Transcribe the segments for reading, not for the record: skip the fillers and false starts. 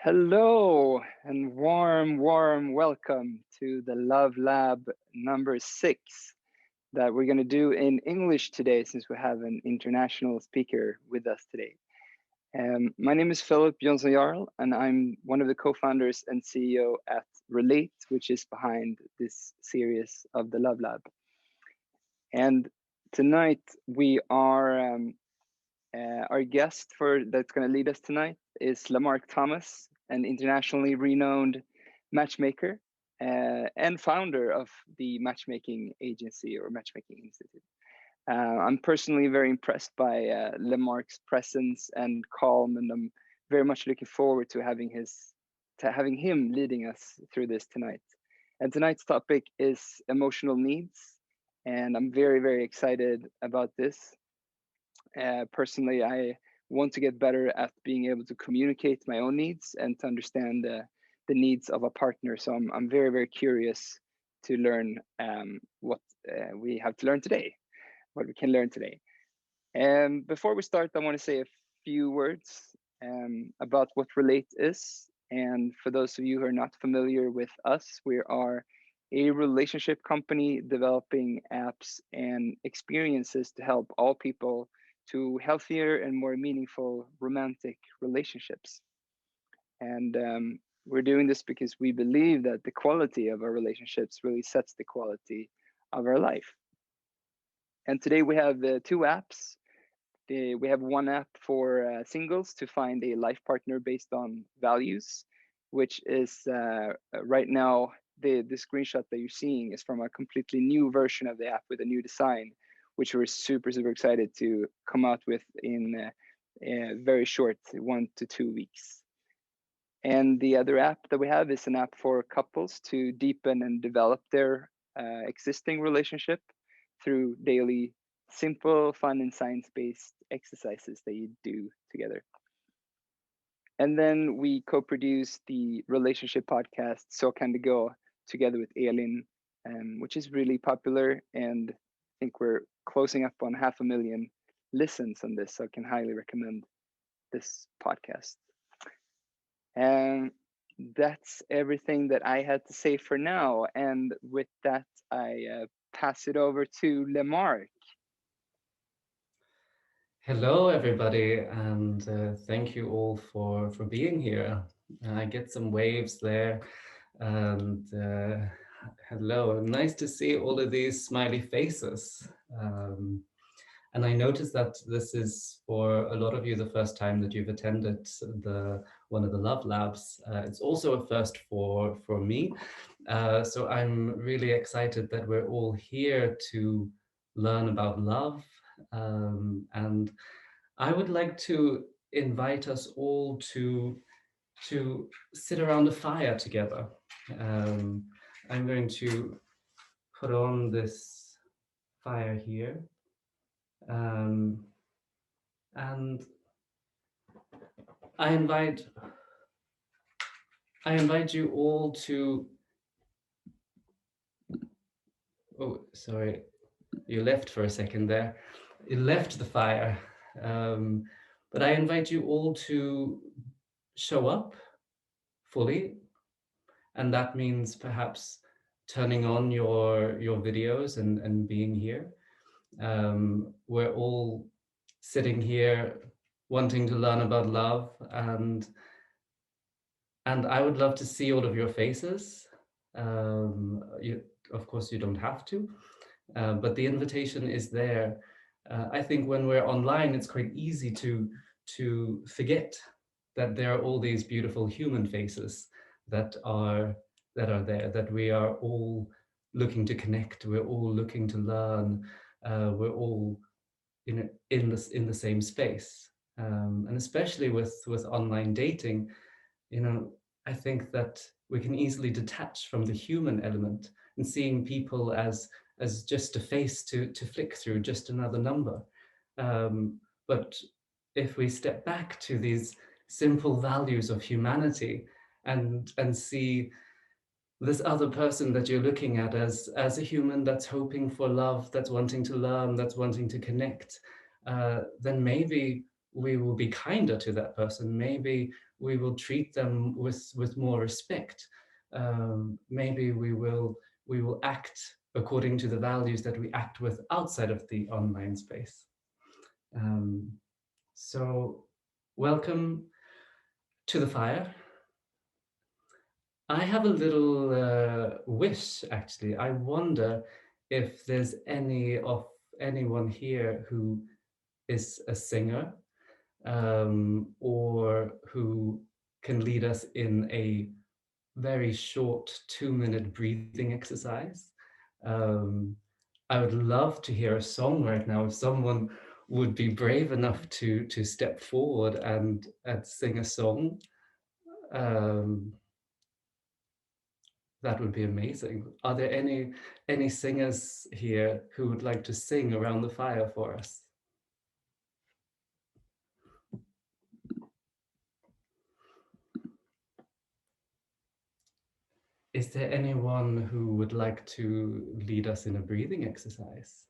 Hello and warm welcome to the Love Lab number 6 that we're going to do in English today since we have an international speaker with us today. My name is Philip Jonsson Jarl, and I'm one of the co-founders and CEO at Relate, which is behind this series of the Love Lab. And tonight we are our guest that's going to lead us tonight is Lemarc Thomas, an internationally renowned matchmaker and founder of the matchmaking agency or matchmaking institute. I'm personally very impressed by Lemarc's presence and calm, and I'm very much looking forward to having him leading us through this tonight. And tonight's topic is emotional needs, and I'm very excited about this. Personally, I want to get better at being able to communicate my own needs and to understand the needs of a partner. So I'm very curious to learn what we have to learn today, what we can learn today. And before we start, I want to say a few words about what Relate is. And for those of you who are not familiar with us, we are a relationship company developing apps and experiences to help all people to healthier and more meaningful romantic relationships. And we're doing this because we believe that the quality of our relationships really sets the quality of our life. And today we have two apps. We have one app for singles to find a life partner based on values, which is right now, the screenshot that you're seeing is from a completely new version of the app with a new design, which we're super excited to come out with in a very short 1 to 2 weeks. And the other app that we have is an app for couples to deepen and develop their existing relationship through daily simple, fun, and science-based exercises that you do together. And then we co-produce the relationship podcast So Can It Go together with Elin, which is really popular, and I think we're closing up on 500,000 listens on this, so I can highly recommend this podcast. And that's everything that I had to say for now. And with that, I pass it over to Lemarc. Hello, everybody, and thank you all for being here. I get some waves there, and hello. Nice to see all of these smiley faces. And I noticed that this is for a lot of you the first time that you've attended one of the Love Labs. It's also a first for me. So I'm really excited that we're all here to learn about love. And I would like to invite us all to sit around a fire together. I'm going to put on this fire here. And I invite you all to. Oh, sorry, you left for a second there. You left the fire, but I invite you all to show up fully, and that means perhaps turning on your videos and being here. We're all sitting here wanting to learn about love, and I would love to see all of your faces. Of course, you don't have to, but the invitation is there. I think when we're online, it's quite easy to forget that there are all these beautiful human faces that are there, that we are all looking to connect, we're all looking to learn, we're all in the same space, and especially with online dating, I think that we can easily detach from the human element and seeing people as just a face to flick through, just another number. But if we step back to these simple values of humanity and see this other person that you're looking at as a human that's hoping for love, that's wanting to learn, that's wanting to connect, then maybe we will be kinder to that person. Maybe we will treat them with more respect. Maybe we will act according to the values that we act with outside of the online space. So welcome to the fire. I have a little wish, actually. I wonder if there's anyone here who is a singer, or who can lead us in a very short 2-minute breathing exercise. I would love to hear a song right now. If someone would be brave enough to step forward and sing a song, that would be amazing. Are there any singers here who would like to sing around the fire for us? Is there anyone who would like to lead us in a breathing exercise?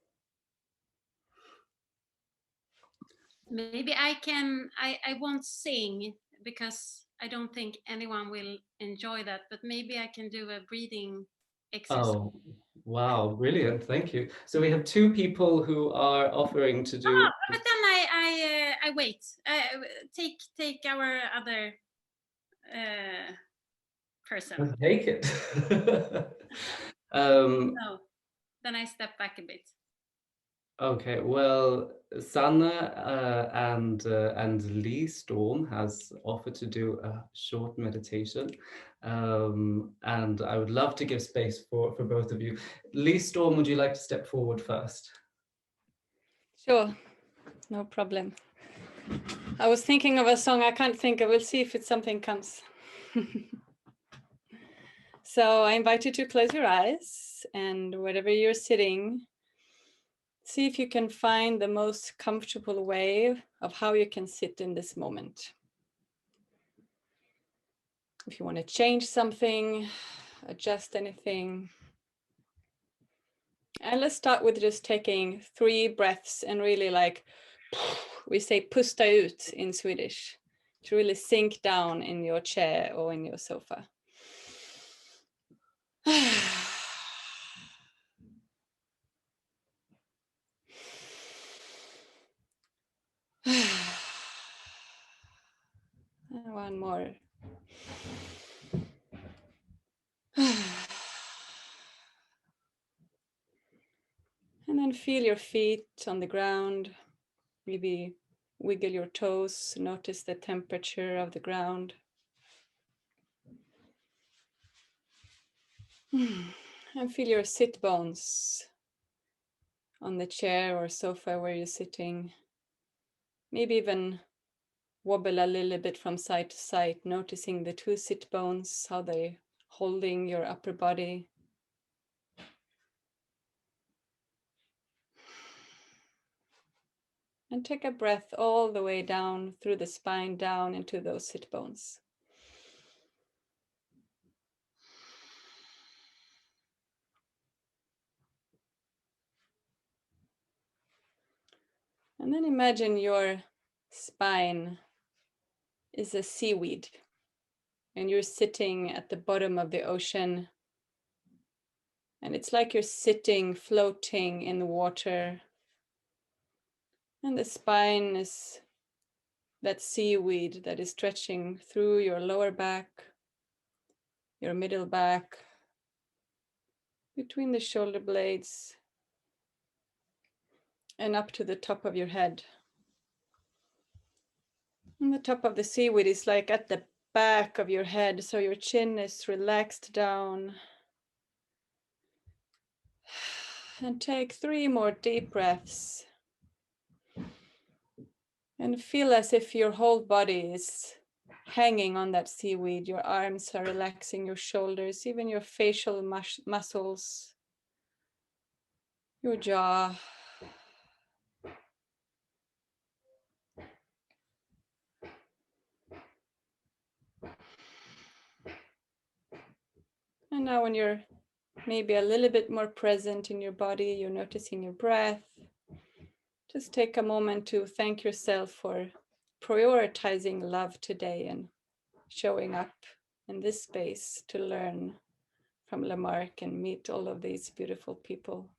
Maybe I can, I won't sing because I don't think anyone will enjoy that, but maybe I can do a breathing exercise. Oh, wow, brilliant, thank you. So we have 2 people who are offering to do... Oh, but then I wait. Take our other person. Take it. No, then I step back a bit. Okay, well, Sanna and Lee Storm has offered to do a short meditation, and I would love to give space for both of you. Lee Storm, would you like to step forward first? Sure, no problem. I was thinking of a song I can't think of. We'll see if something comes. So I invite you to close your eyes, and wherever you're sitting, see if you can find the most comfortable way of how you can sit in this moment. If you want to change something, adjust anything. And let's start with just taking 3 breaths and really, like, we say pusta ut in Swedish, to really sink down in your chair or in your sofa. And one more. And then feel your feet on the ground. Maybe wiggle your toes, notice the temperature of the ground. And feel your sit bones on the chair or sofa where you're sitting. Maybe even wobble a little bit from side to side, noticing the 2 sit bones, how they're holding your upper body. And take a breath all the way down through the spine, down into those sit bones. And then imagine your spine is a seaweed, and you're sitting at the bottom of the ocean. And it's like you're sitting, floating in the water. And the spine is that seaweed that is stretching through your lower back, your middle back, between the shoulder blades, and up to the top of your head. And the top of the seaweed is like at the back of your head, so your chin is relaxed down. And take 3 more deep breaths. And feel as if your whole body is hanging on that seaweed. Your arms are relaxing, your shoulders, even your facial muscles, your jaw. And now when you're maybe a little bit more present in your body, you're noticing your breath. Just take a moment to thank yourself for prioritizing love today and showing up in this space to learn from Lemarc and meet all of these beautiful people.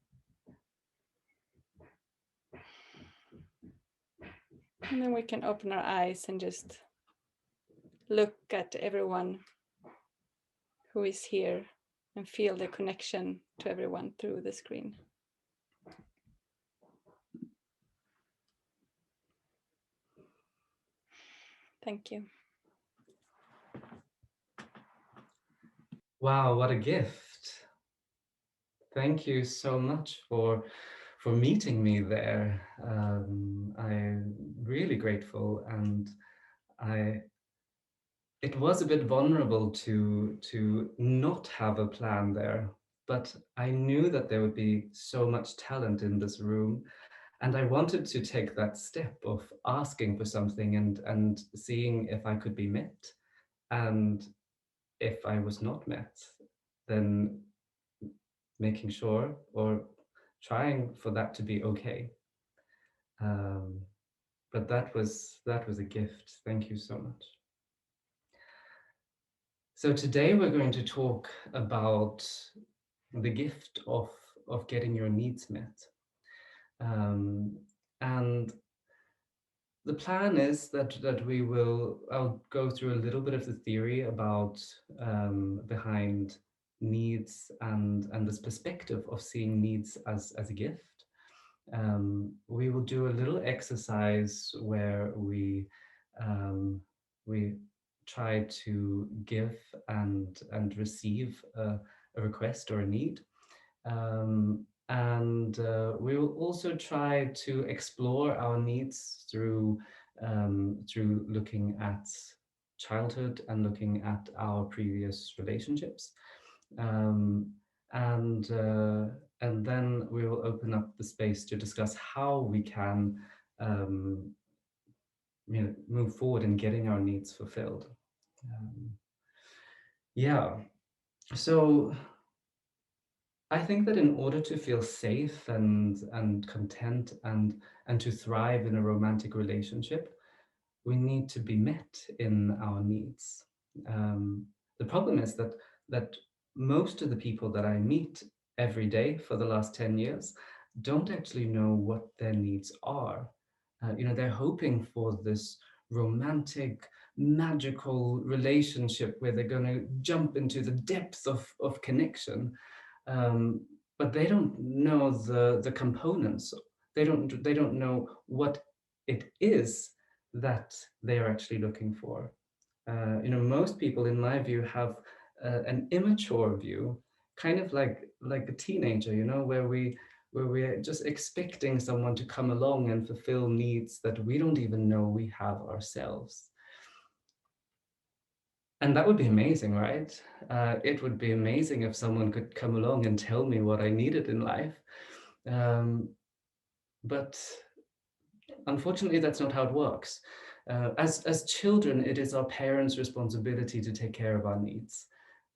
And then we can open our eyes and just look at everyone who is here and feel the connection to everyone through the screen. Thank you. Wow, what a gift. Thank you so much for meeting me there. I'm really grateful, and it was a bit vulnerable to not have a plan there, but I knew that there would be so much talent in this room, and I wanted to take that step of asking for something and seeing if I could be met. And if I was not met, then making sure or trying for that to be okay. But that was a gift. Thank you so much. So today we're going to talk about the gift of getting your needs met. And the plan is that I'll go through a little bit of the theory about behind needs and this perspective of seeing needs as a gift. We will do a little exercise where we try to give and receive a request or a need. And we will also try to explore our needs through looking at childhood and looking at our previous relationships. And then we will open up the space to discuss how we can move forward in getting our needs fulfilled. Yeah, so I think that in order to feel safe and content and to thrive in a romantic relationship, we need to be met in our needs. The problem is that most of the people that I meet every day for the last 10 years don't actually know what their needs are. They're hoping for this romantic, magical relationship where they're going to jump into the depth of connection. But they don't know the components. They don't know what it is that they are actually looking for. Most people, in my view, have an immature view, kind of like a teenager, where we're just expecting someone to come along and fulfill needs that we don't even know we have ourselves. And that would be amazing, right? It would be amazing if someone could come along and tell me what I needed in life. But unfortunately, that's not how it works. As children, it is our parents' responsibility to take care of our needs.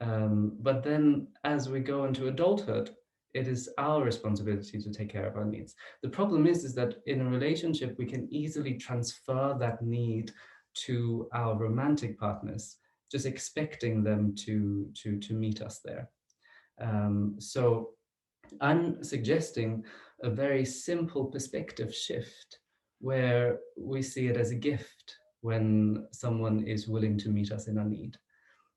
But then as we go into adulthood, it is our responsibility to take care of our needs. The problem is that in a relationship, we can easily transfer that need to our romantic partners, just expecting them to meet us there. So I'm suggesting a very simple perspective shift where we see it as a gift when someone is willing to meet us in our need.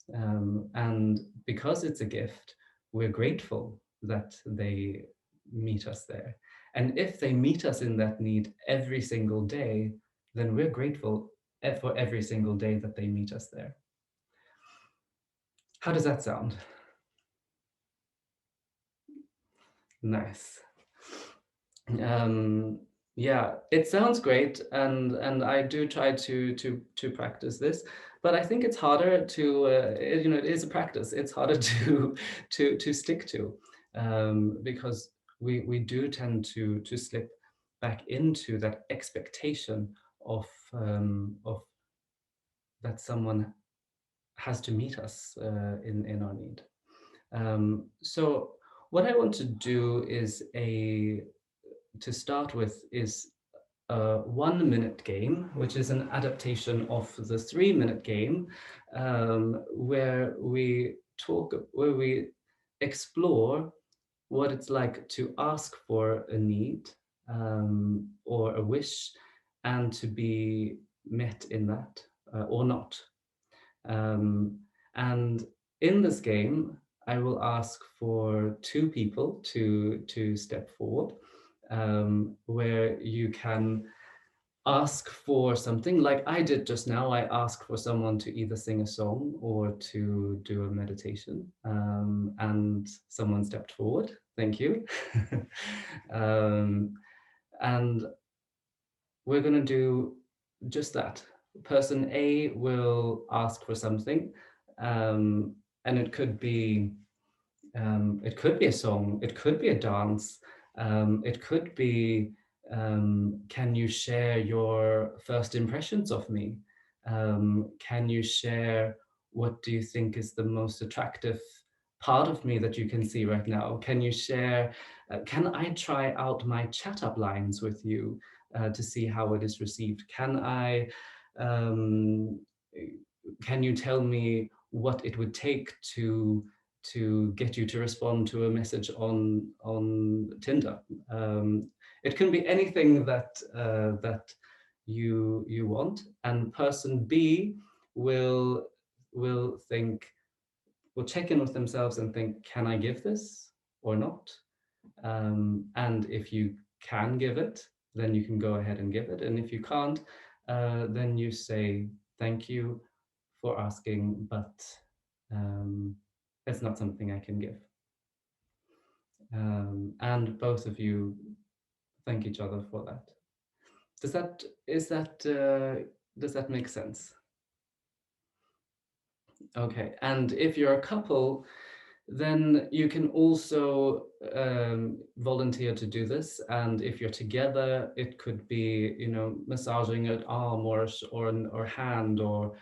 And because it's a gift, we're grateful that they meet us there. And if they meet us in that need every single day, then we're grateful for every single day that they meet us there. How does that sound? Nice. Yeah, it sounds great, and I do try to practice this, but I think it's harder to it is a practice. It's harder to stick to, because we do tend to slip back into that expectation of that someone has to meet us in our need. So what I want to do is to start with is a 1 minute game, which is an adaptation of the 3 minute game, where we explore what it's like to ask for a need or a wish and to be met in that or not. And in this game, I will ask for two people to step forward, where you can ask for something like I did just now. I asked for someone to either sing a song or to do a meditation, and someone stepped forward. Thank you. And we're going to do just that. Person A will ask for something, and it could be a song, it could be a dance, it could be, can you share your first impressions of me? Can you share what do you think is the most attractive part of me that you can see right now? Can you share, can I try out my chat up lines with you to see how it is received? Um, can you tell me what it would take to get you to respond to a message on Tinder? It can be anything that you want, and person B will check in with themselves and think, can I give this or not? And if you can give it, then you can go ahead and give it, and if you can't, then you say thank you for asking, but it's not something I can give. And both of you thank each other for that. Does that make sense? Okay, and if you're a couple, then you can also volunteer to do this. And if you're together, it could be, you know, massaging an arm or hand or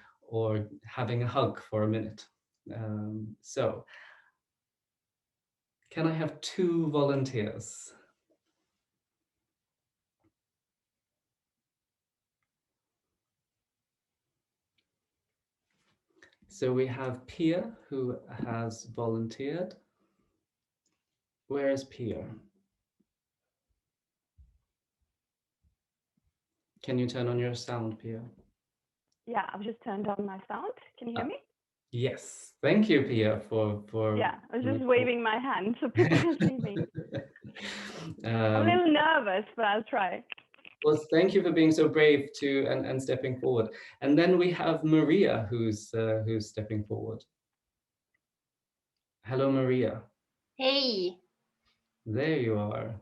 having a hug for a minute. So, can I have 2 volunteers? So we have Pia, who has volunteered. Where is Pia? Can you turn on your sound, Pia? Yeah, I've just turned on my sound. Can you hear me? Yes. Thank you, Pia, for Yeah, I was just waving my hand so people can see me. I'm a little nervous, but I'll try. Well, thank you for being so brave and stepping forward. And then we have Maria, who's stepping forward. Hello, Maria. Hey. There you are.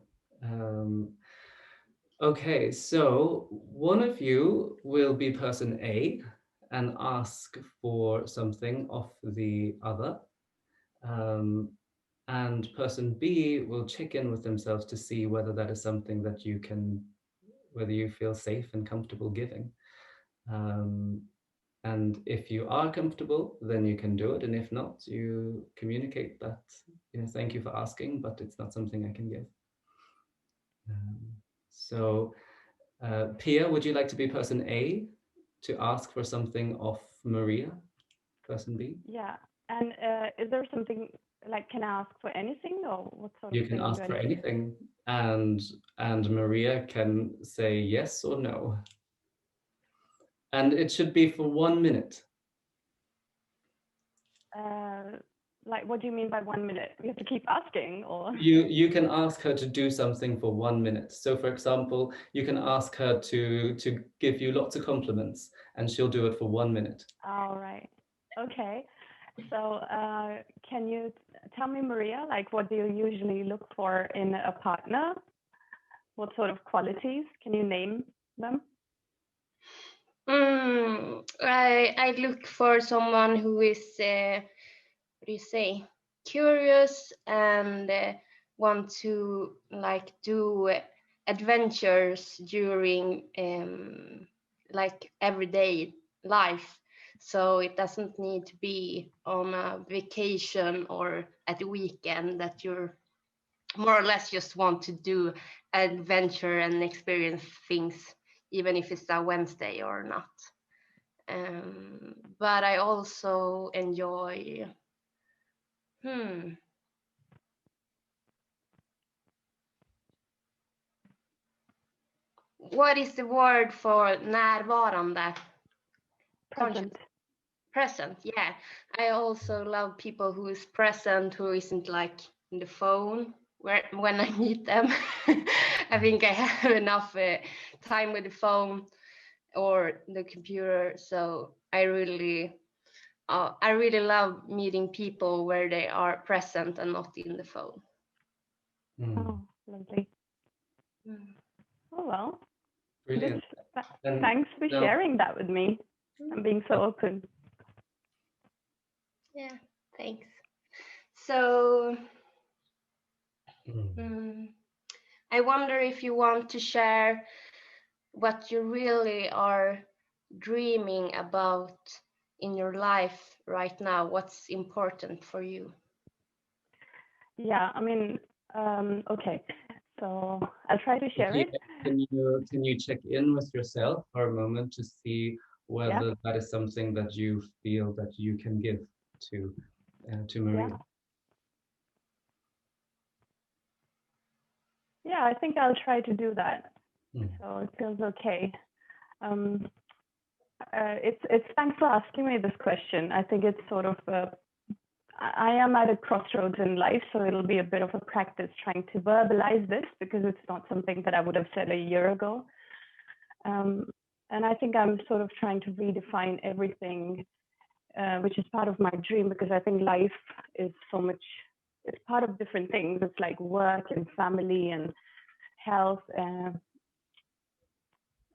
Okay, so one of you will be person A and ask for something of the other. And person B will check in with themselves to see whether that is something that whether you feel safe and comfortable giving. And if you are comfortable, then you can do it. And if not, you communicate that, you know, thank you for asking, but it's not something I can give. So Pia, would you like to be person A to ask for something of Maria, person B? Yeah, and is there something, like, can I ask for anything, or what sort You of can thing ask do I for need? anything, and Maria can say yes or no. And it should be for 1 minute. Like, what do you mean by 1 minute? We have to keep asking, or? You can ask her to do something for 1 minute. So for example, you can ask her to give you lots of compliments, and she'll do it for 1 minute. All right. Okay. So can you tell me, Maria, like, what do you usually look for in a partner? What sort of qualities? Can you name them? I look for someone who is, what do you say, curious and want to like do adventures during like everyday life. So it doesn't need to be on a vacation or at the weekend that you're more or less just want to do adventure and experience things, even if it's a Wednesday or not. But I also enjoy, what is the word for närvarande? Present. Present, yeah. I also love people who is present, who isn't like in the phone when I meet them. I think I have enough time with the phone or the computer, so I really love meeting people where they are present and not in the phone. Oh, lovely. Oh, well. Brilliant. And Thanks for now- sharing that with me and being so open. Yeah, thanks. So I wonder if you want to share what you really are dreaming about in your life right now. What's important for you? Yeah, I mean, okay. So I'll try to share it. Can you check in with yourself for a moment to see whether Yeah. that is something that you feel that you can give to Maria? Yeah, I think I'll try to do that. So it feels okay. It's thanks for asking me this question. I think it's sort of I am at a crossroads in life, so it'll be a bit of a practice trying to verbalize this because it's not something that I would have said a year ago. And I think I'm sort of trying to redefine everything, which is part of my dream, because I think life is so much, it's part of different things. It's like work and family and health.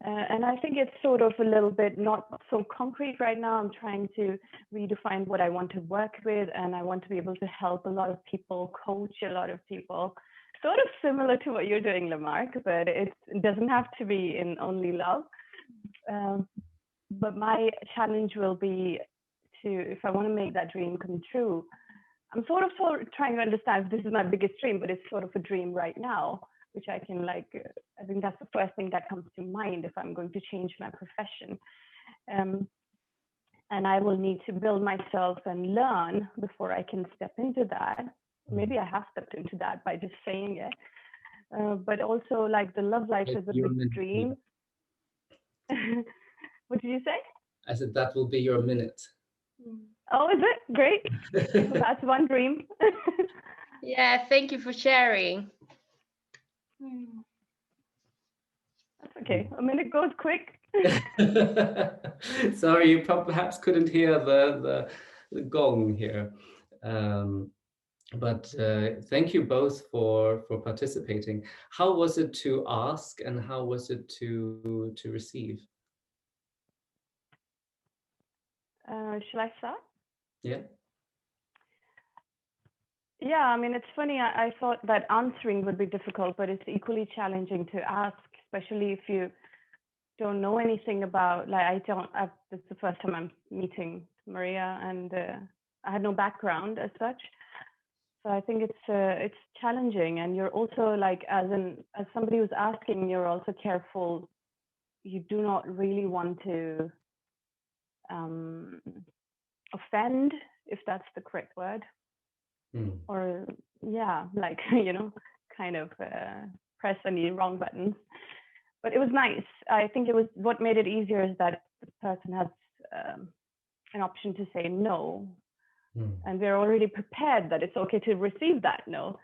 And I think it's sort of a little bit not so concrete right now. I'm trying to redefine what I want to work with, and I want to be able to help a lot of people, coach a lot of people, sort of similar to what you're doing, Lemarc, but it doesn't have to be in only love. But my challenge will be to, if I want to make that dream come true, I'm sort of trying to understand if this is my biggest dream, but it's sort of a dream right now, which I can I think that's the first thing that comes to mind if I'm going to change my profession. And I will need to build myself and learn before I can step into that. Maybe I have stepped into that by just saying it. But also like the love life is a big dream. What did you say? I said that will be your minute. Oh, is it? Great. So that's one dream. Yeah, thank you for sharing. That's okay. A minute goes quick. Sorry, you perhaps couldn't hear the gong here. But thank you both for participating. How was it to ask and how was it to receive? Shall I start? Yeah. Yeah, I mean, it's funny. I thought that answering would be difficult, but it's equally challenging to ask, especially if you don't know anything about, this is the first time I'm meeting Maria, and I had no background as such. So I think it's challenging, and you're also like, as somebody who's asking, you're also careful. You do not really want to offend, if that's the correct word. Or kind of press any wrong buttons. But it was nice. I think it was what made it easier is that the person has an option to say no, and we're already prepared that it's okay to receive that no.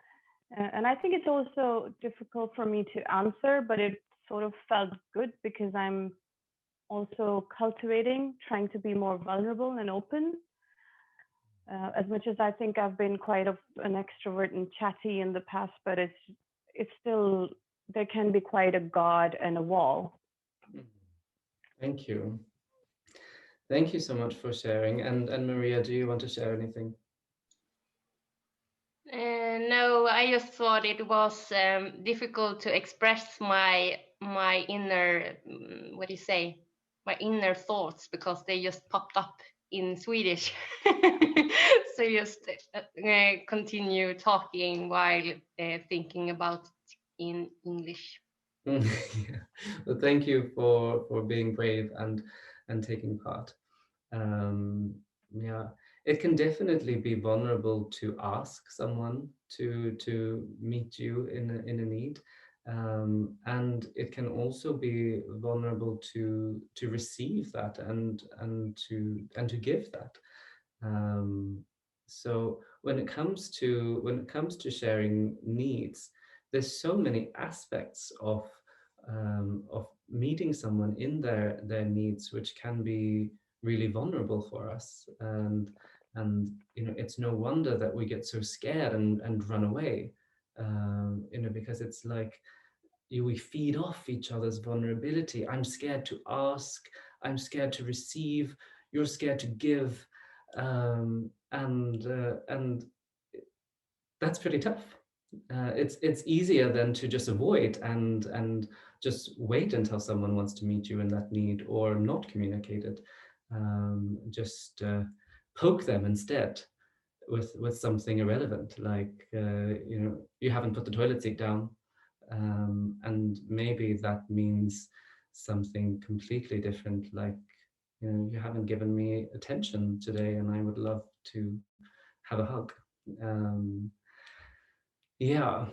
And I think it's also difficult for me to answer, but it sort of felt good because I'm also cultivating, trying to be more vulnerable and open. As much as I think I've been quite an extrovert and chatty in the past, but it's still, there can be quite a guard and a wall. Thank you. Thank you so much for sharing. And Maria, do you want to share anything? No, I just thought it was difficult to express my inner, my inner thoughts, because they just popped up in Swedish. So just continue talking while thinking about it in English. Yeah. Well, thank you for being brave and taking part. Yeah, it can definitely be vulnerable to ask someone to meet you in a need, and it can also be vulnerable to receive that and to give that. So when it comes to sharing needs, there's so many aspects of meeting someone in their needs, which can be really vulnerable for us. And it's no wonder that we get so scared and run away, because it's like we feed off each other's vulnerability. I'm scared to ask, I'm scared to receive, you're scared to give, and that's pretty tough. It's easier than to just avoid and just wait until someone wants to meet you in that need, or not communicate it. Just poke them instead with something irrelevant, like you haven't put the toilet seat down, and maybe that means something completely different, like you haven't given me attention today, and I would love to have a hug. Yeah.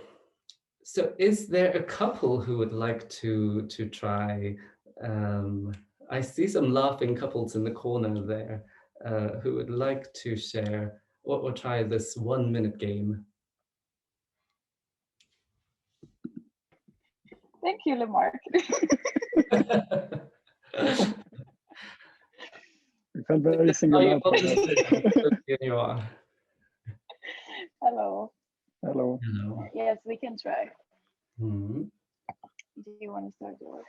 So is there a couple who would like to try? I see some laughing couples in the corner there, who would like to share or try this 1-minute game. Thank you, Lemarc. You felt very singled out. Here you are. Hello. Hello. Hello. Yes, we can try. Hmm. Do you want to start yours?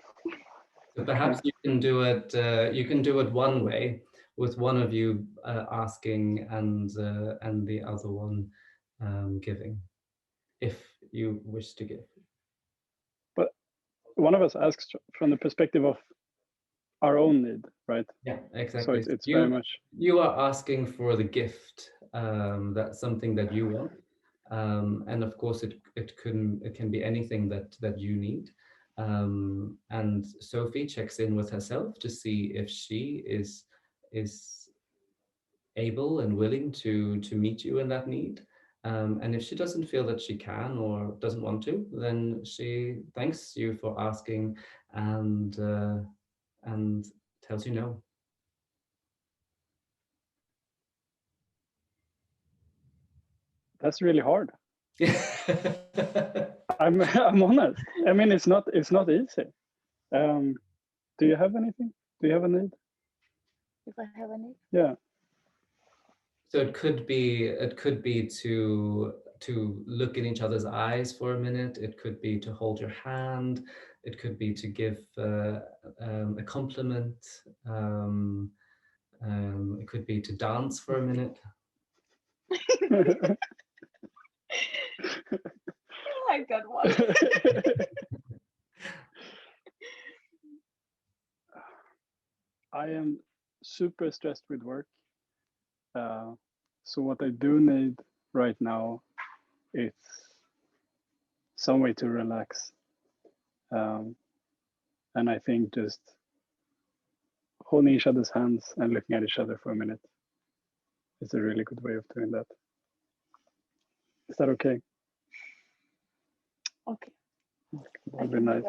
So perhaps you can do it. You can do it one way, with one of you asking and the other one giving, if you wish to give. But one of us asks from the perspective of our own need, right? Yeah, exactly. So it's very much. You are asking for the gift. That's something that you want, and of course it can be anything that you need. And Sophie checks in with herself to see if she is able and willing to meet you in that need. And if she doesn't feel that she can or doesn't want to, then she thanks you for asking and tells you no. That's really hard. I'm honest. I mean, it's not easy. Do you have anything? Do you have a need? If I have a need? Yeah. So it could be to look in each other's eyes for a minute. It could be to hold your hand. It could be to give a compliment. It could be to dance for a minute. I got one. I am super stressed with work. So what I do need right now is some way to relax. And I think just holding each other's hands and looking at each other for a minute is a really good way of doing that. Is that okay? Okay. That would be nice.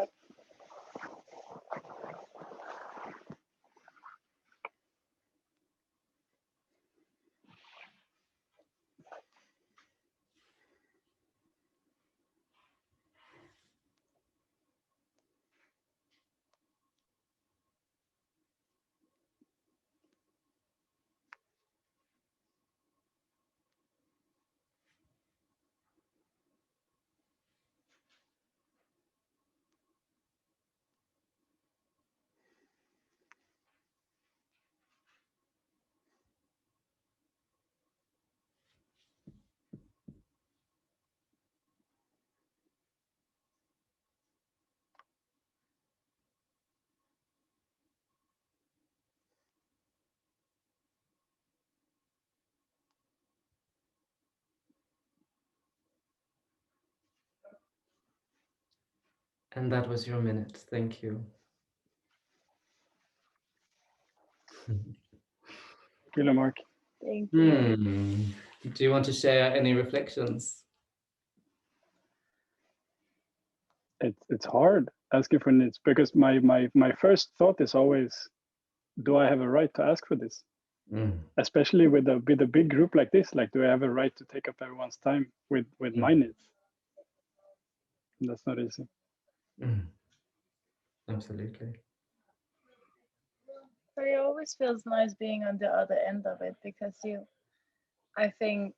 And that was your minute. Thank you. Lemarc. Thank you. Do you want to share any reflections? It's hard asking for needs because my first thought is always, do I have a right to ask for this? Especially with a big group like this, like, do I have a right to take up everyone's time with my needs? And that's not easy. Absolutely. But it always feels nice being on the other end of it, because I think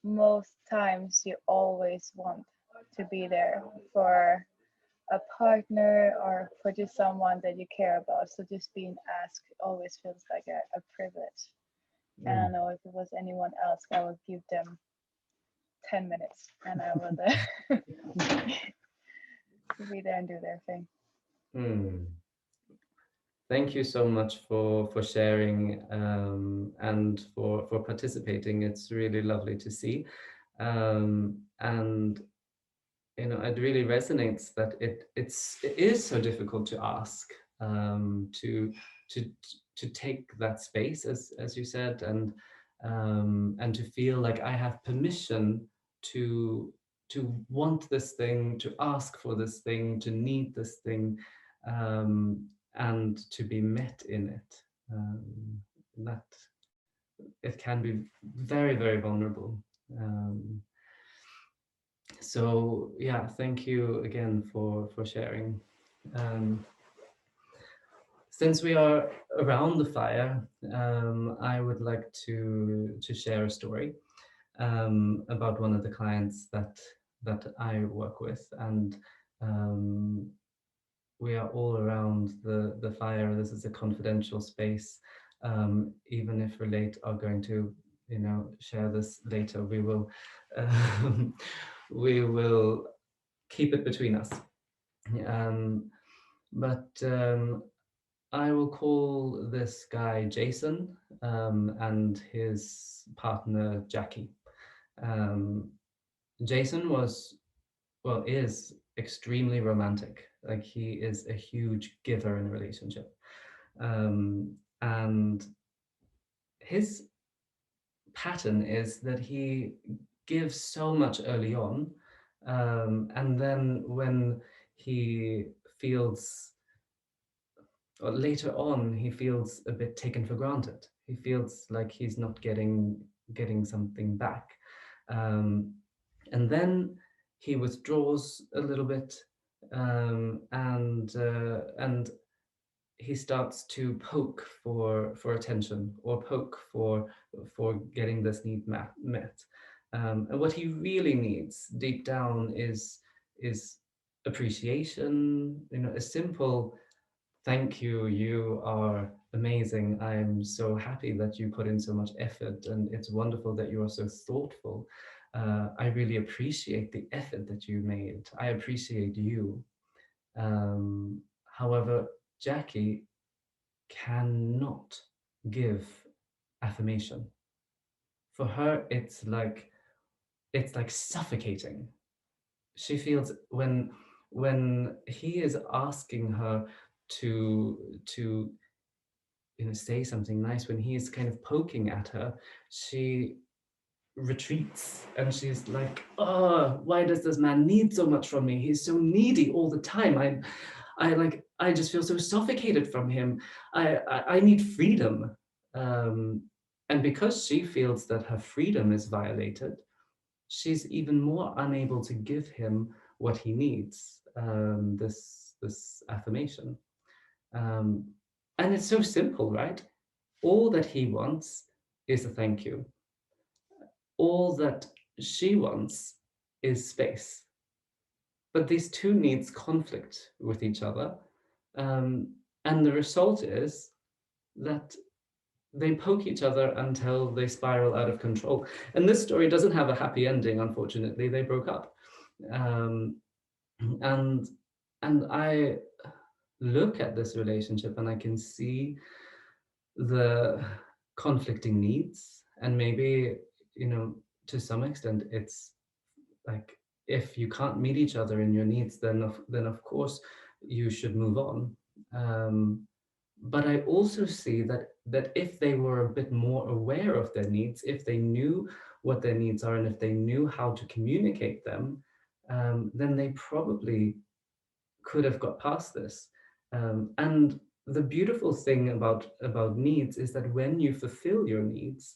most times you always want to be there for a partner or for just someone that you care about. So just being asked always feels like a privilege. And I know if it was anyone else, I would give them 10 minutes and I would be there and do their thing. Thank you so much for sharing and for participating. It's really lovely to see, and you know, it really resonates that it is so difficult to ask, to take that space, as you said, and to feel like I have permission to want this thing, to ask for this thing, to need this thing, and to be met in it. That it can be very, very vulnerable. So yeah, thank you again for sharing. Since we are around the fire, I would like to share a story about one of the clients that I work with, and we are all around the fire. This is a confidential space. Even if Relate are going to, you know, share this later, we will we will keep it between us. But I will call this guy Jason, and his partner Jackie. Jason is extremely romantic. Like, he is a huge giver in a relationship, and his pattern is that he gives so much early on, and then when he feels, or later on, he feels a bit taken for granted. He feels like he's not getting something back, and then he withdraws a little bit, and he starts to poke for attention, or poke for getting this need met. And what he really needs deep down is appreciation. You know, a simple "thank you, you are amazing. I'm so happy that you put in so much effort, and it's wonderful that you are so thoughtful. I really appreciate the effort that you made. I appreciate you." However, Jackie cannot give affirmation. For her, it's like suffocating. She feels when he is asking her to you know, say something nice, when he is kind of poking at her, she retreats, and she's like, "Oh, why does this man need so much from me? He's so needy all the time. I just feel so suffocated from him. I need freedom." And because she feels that her freedom is violated, she's even more unable to give him what he needs, this affirmation. And it's so simple, right? All that he wants is a thank you. All that she wants is space. But these two needs conflict with each other. And the result is that they poke each other until they spiral out of control. And this story doesn't have a happy ending, unfortunately. They broke up. And I look at this relationship and I can see the conflicting needs, and maybe, you know, to some extent it's like if you can't meet each other in your needs, then of course you should move on. But I also see that if they were a bit more aware of their needs, if they knew what their needs are, and if they knew how to communicate them, then they probably could have got past this. And the beautiful thing about needs is that when you fulfill your needs,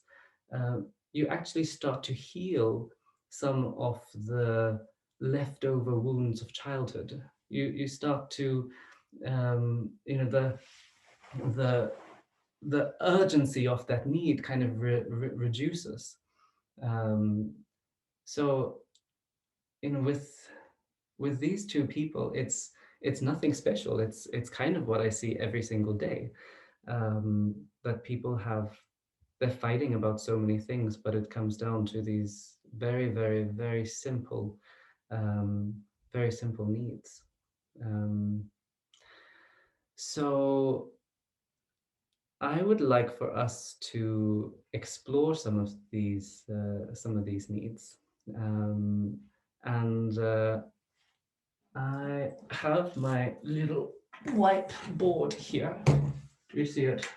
you actually start to heal some of the leftover wounds of childhood. You start to, the urgency of that need kind of reduces. So, with these two people, it's nothing special. It's kind of what I see every single day. That people they're fighting about so many things, but it comes down to these very, very, very simple needs. So I would like for us to explore some of these needs, and I have my little whiteboard here. Do you see it?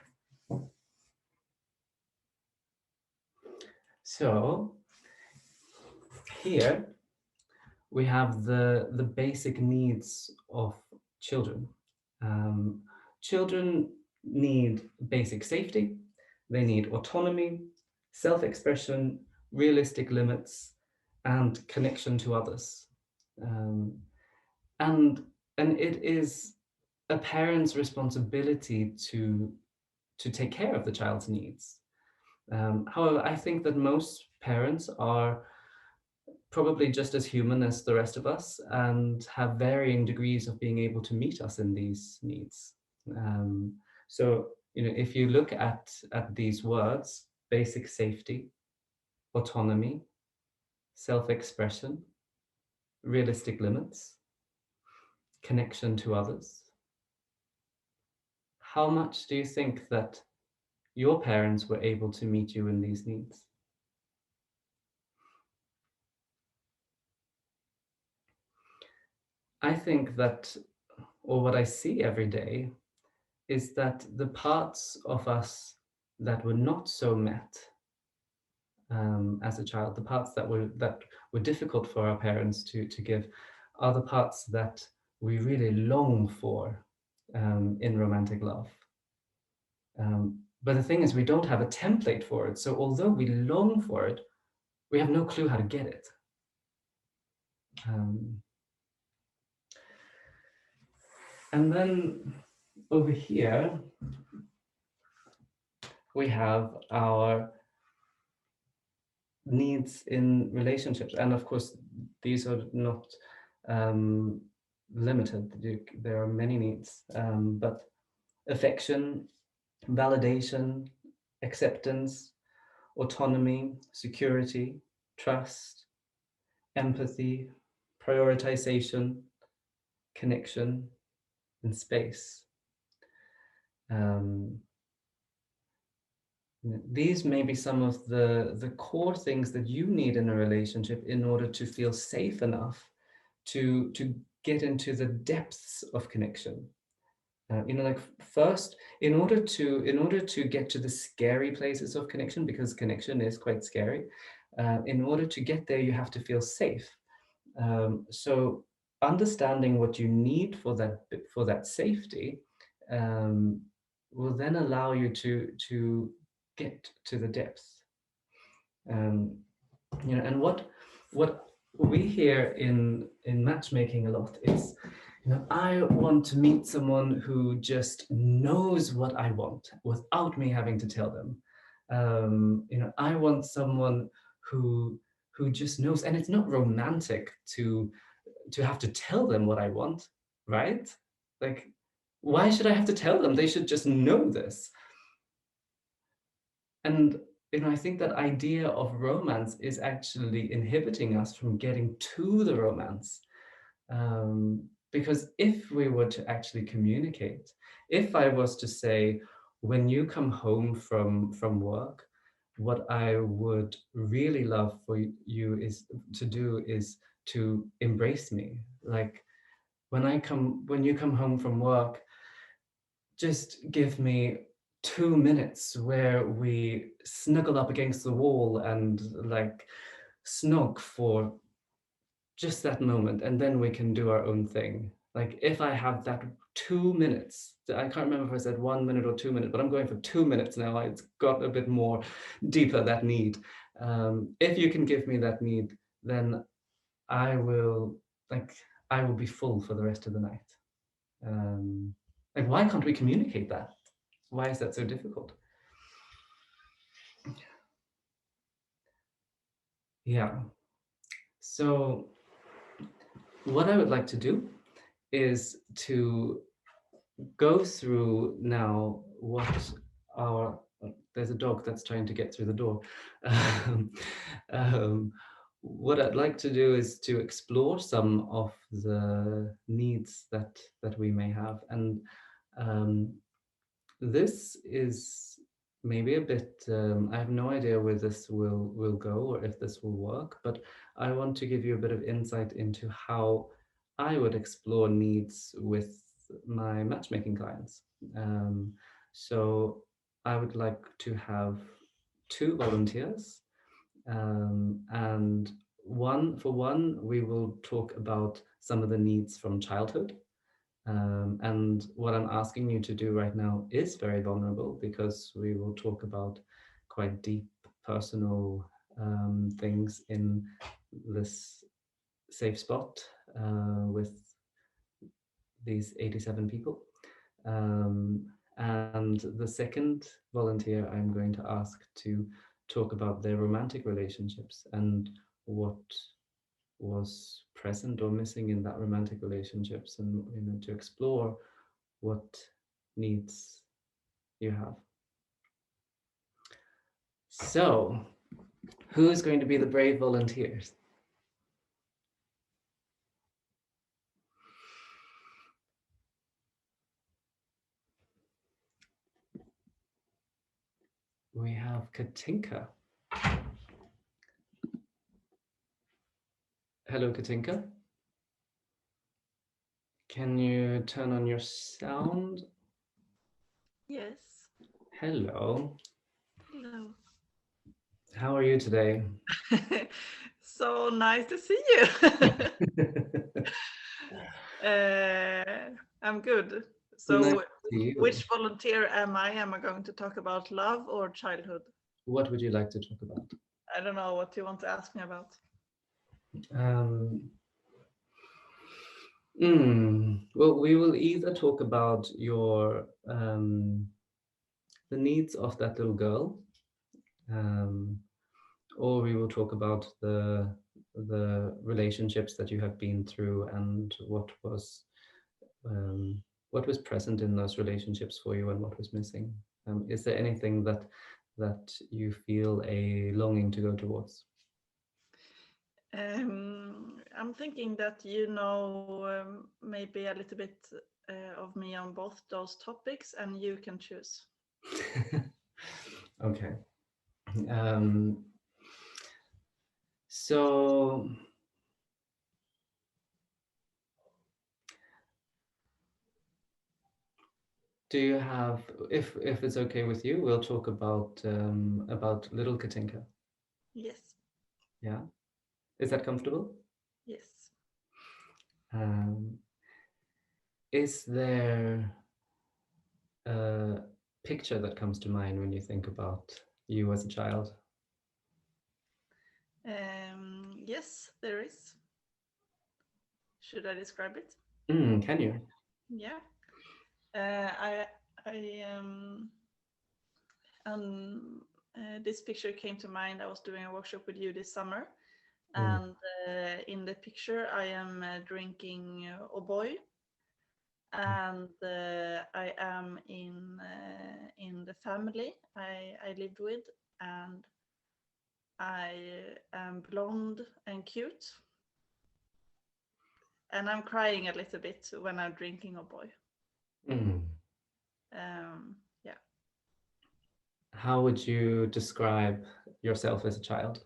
So here we have the basic needs of children. Children need basic safety, they need autonomy, self-expression, realistic limits, and connection to others. And it is a parent's responsibility to take care of the child's needs. However, I think that most parents are probably just as human as the rest of us and have varying degrees of being able to meet us in these needs. So, if you look at these words, basic safety, autonomy, self-expression, realistic limits, connection to others, how much do you think that your parents were able to meet you in these needs? I think that, or what I see every day, is that the parts of us that were not so met as a child, the parts that were difficult for our parents to give, are the parts that we really long for in romantic love. But the thing is, we don't have a template for it. So although we long for it, we have no clue how to get it. And then over here, we have our needs in relationships. And of course, these are not limited. There are many needs, but affection, validation, acceptance, autonomy, security, trust, empathy, prioritization, connection, and space. These may be some of the core things that you need in a relationship in order to feel safe enough to get into the depths of connection. First, in order to get to the scary places of connection, because connection is quite scary, in order to get there, you have to feel safe. So understanding what you need for that safety will then allow you to get to the depths. And what we hear in matchmaking a lot is, I want to meet someone who just knows what I want without me having to tell them. I want someone who just knows, and it's not romantic to have to tell them what I want, right? Like, why should I have to tell them? They should just know this. And I think that idea of romance is actually inhibiting us from getting to the romance. Because if we were to actually communicate, if I was to say, when you come home from work, what I would really love for you is to embrace me. Like when you come home from work, just give me 2 minutes where we snuggle up against the wall and like snog for just that moment, and then we can do our own thing. Like if I have that 2 minutes, I can't remember if I said 1 minute or 2 minutes, but I'm going for 2 minutes now. It's got a bit more deeper, that need. If you can give me that need, then I will be full for the rest of the night. Like, why can't we communicate that? Why is that so difficult? Yeah. So what I would like to do is to go through now what there's a dog that's trying to get through the door. What I'd like to do is to explore some of the needs that we may have, and this is maybe a bit. I have no idea where this will go or if this will work, but I want to give you a bit of insight into how I would explore needs with my matchmaking clients. So I would like to have 2 volunteers, and one we will talk about some of the needs from childhood. And what I'm asking you to do right now is very vulnerable, because we will talk about quite deep personal things in this safe spot with these 87 people. And the second volunteer I'm going to ask to talk about their romantic relationships and what was present or missing in that romantic relationships, and to explore what needs you have. So, who is going to be the brave volunteers? We have Katinka. Hello, Katinka. Can you turn on your sound? Yes. Hello. Hello. How are you today? So nice to see you. I'm good. So Nice to see you. which volunteer am I? Am I going to talk about love or childhood? What would you like to talk about? I don't know what you want to ask me about. Well, we will either talk about your the needs of that little girl, or we will talk about the relationships that you have been through and what was present in those relationships for you and what was missing. Is there anything that you feel a longing to go towards? I'm thinking that you know maybe a little bit of me on both those topics, and you can choose. Okay. So do you have, if it's okay with you, we'll talk about little Katinka. Yes. Yeah. Is that comfortable? Yes. Is there a picture that comes to mind when you think about you as a child? Yes, there is. Should I describe it? Can you? Yeah. This picture came to mind. I was doing a workshop with you this summer, and in the picture I am drinking O'boy, and I am in the family I lived with, and I am blonde and cute, and I'm crying a little bit when I'm drinking O'boy. Yeah. How would you describe yourself as a child?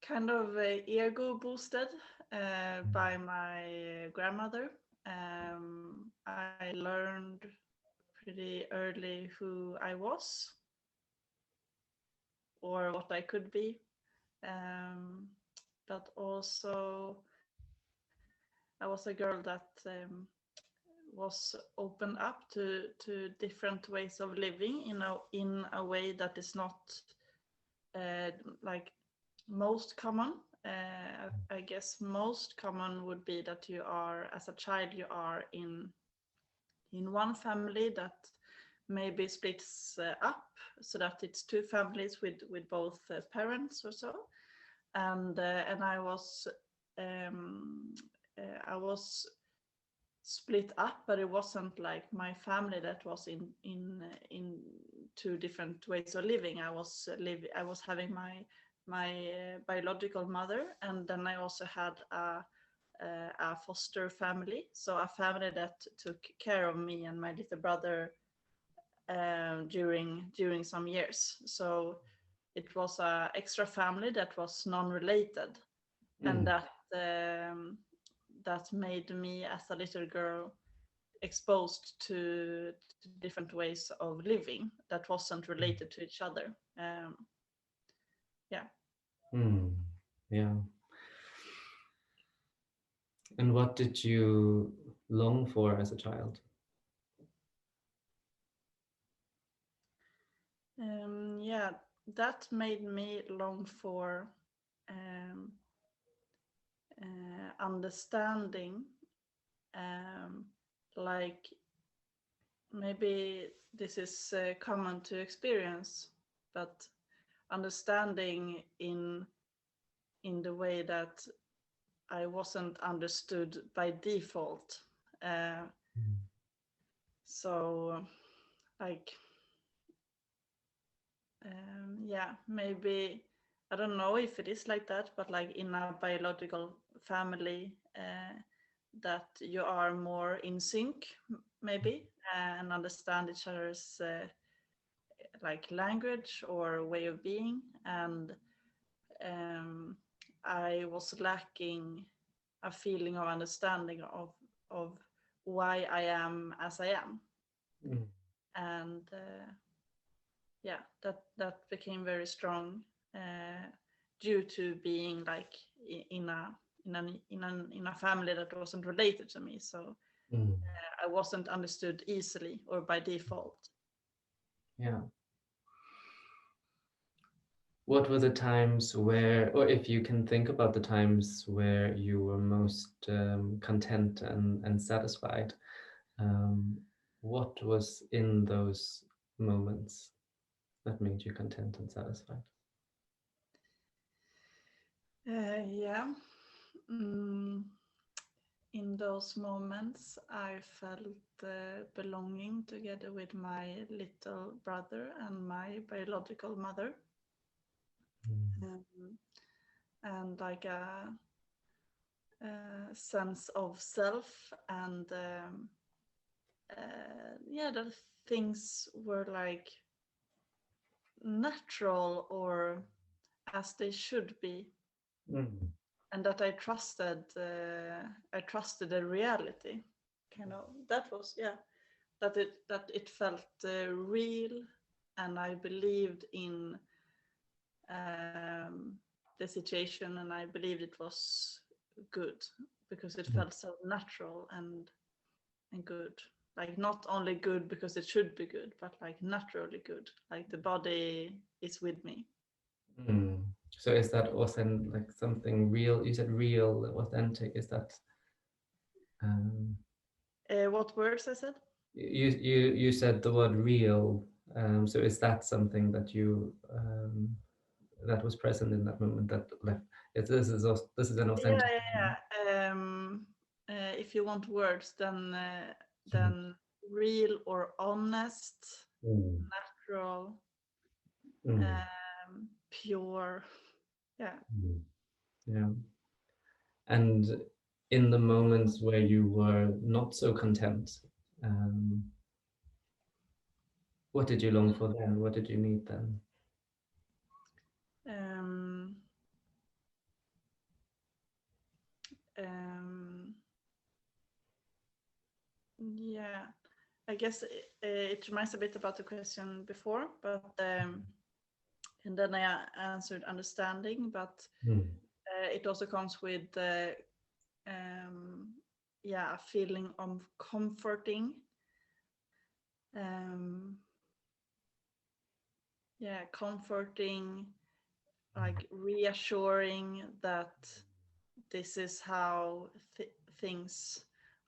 Kind of ego boosted by my grandmother. I learned pretty early who I was or what I could be, but also I was a girl that was opened up to different ways of living in a way that is not like most common. I guess most common would be that you are, as a child, you are in one family that maybe splits up so that it's two families with both parents or so, and I was split up, but it wasn't like my family that was in two different ways of living. I was having my biological mother, and then I also had a foster family, so a family that took care of me and my little brother during some years. So it was a extra family that was non-related, and that made me as a little girl exposed to different ways of living that wasn't related to each other. Yeah. Yeah. And what did you long for as a child? Yeah, that made me long for understanding, like maybe this is common to experience, but understanding in the way that I wasn't understood by default. So like yeah, maybe I don't know if it is like that, but like in a biological family, that you are more in sync, maybe, and understand each other's like language or way of being. And I was lacking a feeling of understanding of why I am as I am. And yeah, that became very strong due to being like in a family that wasn't related to me. So I wasn't understood easily or by default. Yeah. What were the times where, or if you can think about the times where you were most content and satisfied, what was in those moments that made you content and satisfied? Yeah. In those moments, I felt belonging together with my little brother and my biological mother. And like a sense of self, and yeah, that things were like natural or as they should be. And that I trusted the reality, kind of. That was, yeah, that it felt real, and I believed in the situation, and I believed it was good because it felt so natural and good. Like not only good because it should be good, but like naturally good. Like the body is with me. So is that authentic, like something real? You said real, authentic. Is that? What words I said? You said the word real. So is that something that you that was present in that moment? That like this is an authentic. Yeah. If you want words, then real or honest, natural, pure. Yeah. Yeah. And in the moments where you were not so content, what did you long for then? What did you need then? I guess it reminds a bit about the question before, but and then I answered understanding, but it also comes with yeah, a feeling of comforting. Yeah, comforting, like reassuring that this is how things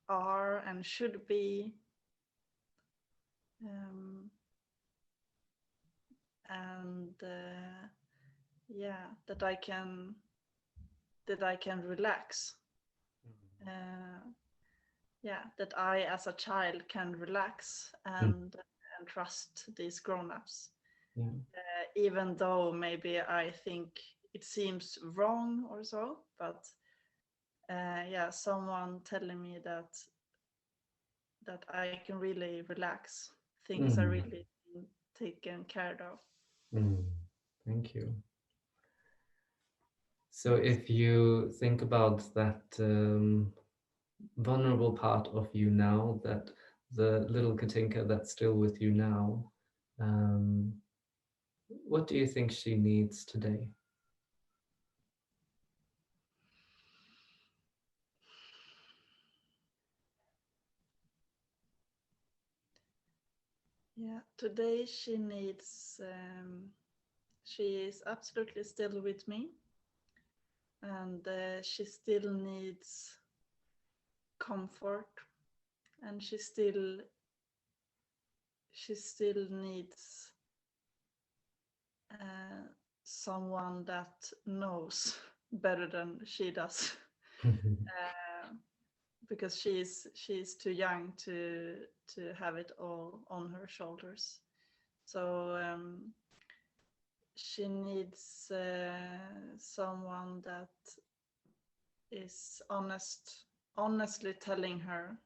are and should be. And yeah, that I can relax. Yeah, that I as a child can relax and trust these grown-ups. Yeah. Even though maybe I think it seems wrong or so, but yeah, someone telling me that I can really relax. Things are really taken care of. Thank you. So if you think about that vulnerable part of you now, that the little Katinka that's still with you now, what do you think she needs today? Yeah, today she needs, she is absolutely still with me, and she still needs comfort, and she still needs someone that knows better than she does. Because she's too young to have it all on her shoulders. So she needs someone that is honestly telling her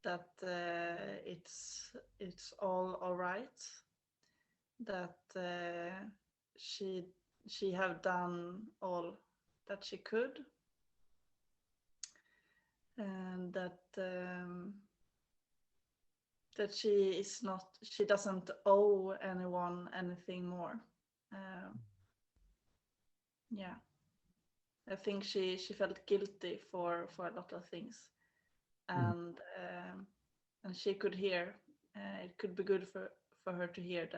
that it's all right, that she have done all that she could, and that that she doesn't owe anyone anything more. Yeah, I think she felt guilty for a lot of things, and she could hear. It could be good for her to hear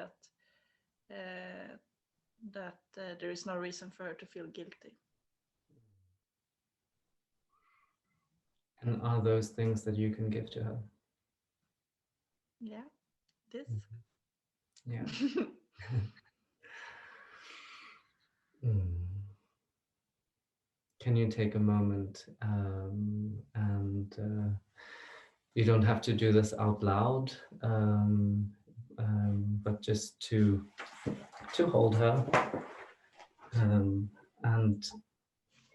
that there is no reason for her to feel guilty. And are those things that you can give to her? Yeah, this. Yeah. Can you take a moment and you don't have to do this out loud, but just to hold her, and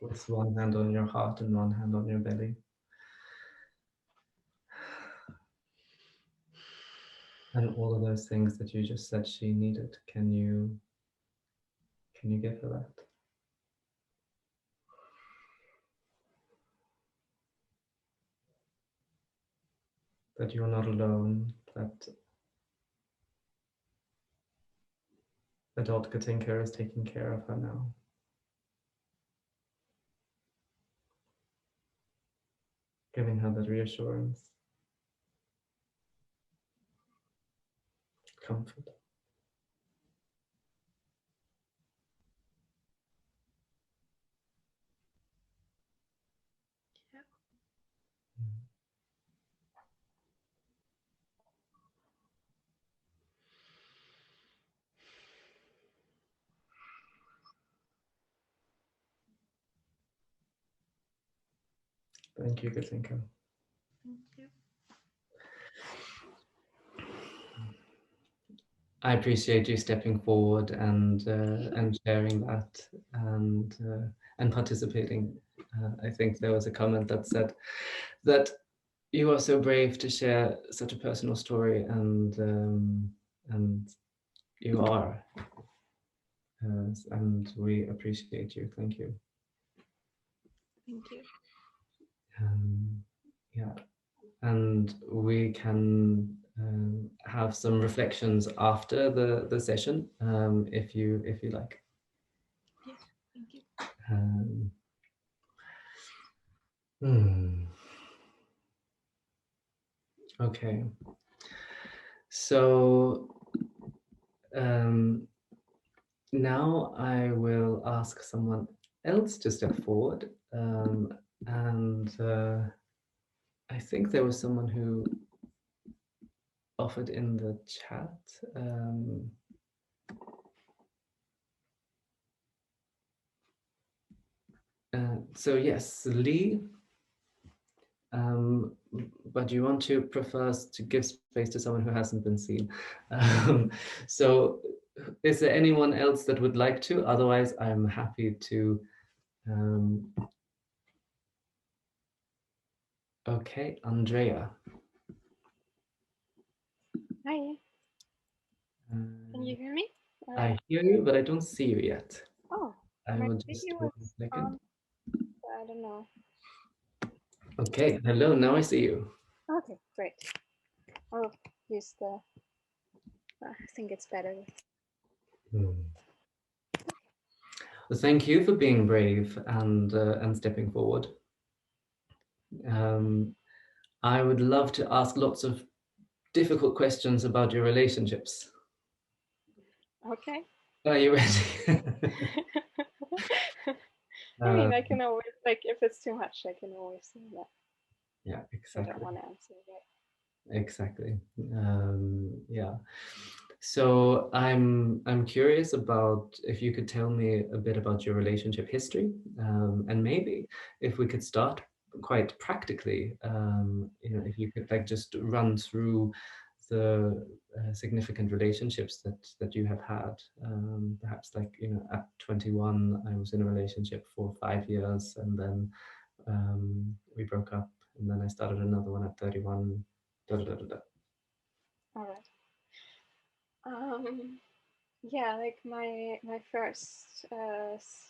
with one hand on your heart and one hand on your belly. And all of those things that you just said she needed, can you give her that? That you're not alone, that adult Katinka is taking care of her now. Giving her that reassurance, comfort. Yeah. Thank you, Katinka. Thank you. I appreciate you stepping forward and sharing that and participating. I think there was a comment that said that you are so brave to share such a personal story, and you are, and we appreciate you. Thank you. Thank you. Yeah, and we can have some reflections after the session, if you like. Yes, thank you. Okay, so now I will ask someone else to step forward, and I think there was someone who offered in the chat. So yes, Lee, but you want to prefer to give space to someone who hasn't been seen. So is there anyone else that would like to? Otherwise, I'm happy to. Okay, Andrea. Hi. Can you hear me? I hear you, but I don't see you yet. Oh, I my will just video wait was a second. I don't know. Okay, hello, now I see you. Okay, great. I'll use the, I think it's better. Well, thank you for being brave and stepping forward. I would love to ask lots of difficult questions about your relationships. Okay. Are you ready? I mean, I can always, like, if it's too much, I can always say that. Yeah, I exactly. don't want to answer that. Exactly. Yeah. So I'm curious about if you could tell me a bit about your relationship history, and maybe if we could start quite practically, if you could like just run through the significant relationships that you have had. Perhaps like at 21, I was in a relationship for 5 years, and then we broke up, and then I started another one at 31. Da, da, da, da. All right. Yeah, like my first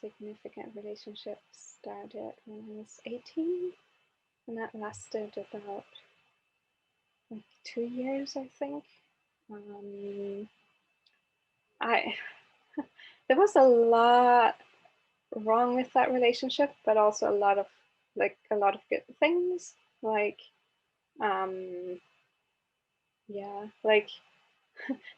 significant relationship started when I was 18, and that lasted about like 2 years, I think. I there was a lot wrong with that relationship, but also a lot of good things. Like, yeah, like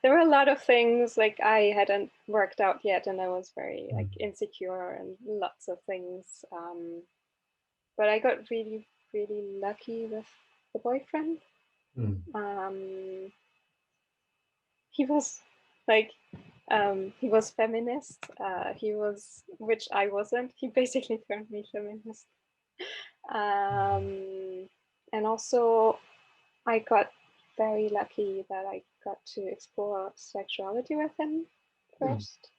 there were a lot of things like I hadn't worked out yet, and I was very like insecure and lots of things. But I got really, really lucky with the boyfriend. He was like he was feminist. He was, which I wasn't. He basically turned me feminist. And also, I got very lucky that I got to explore sexuality with him first,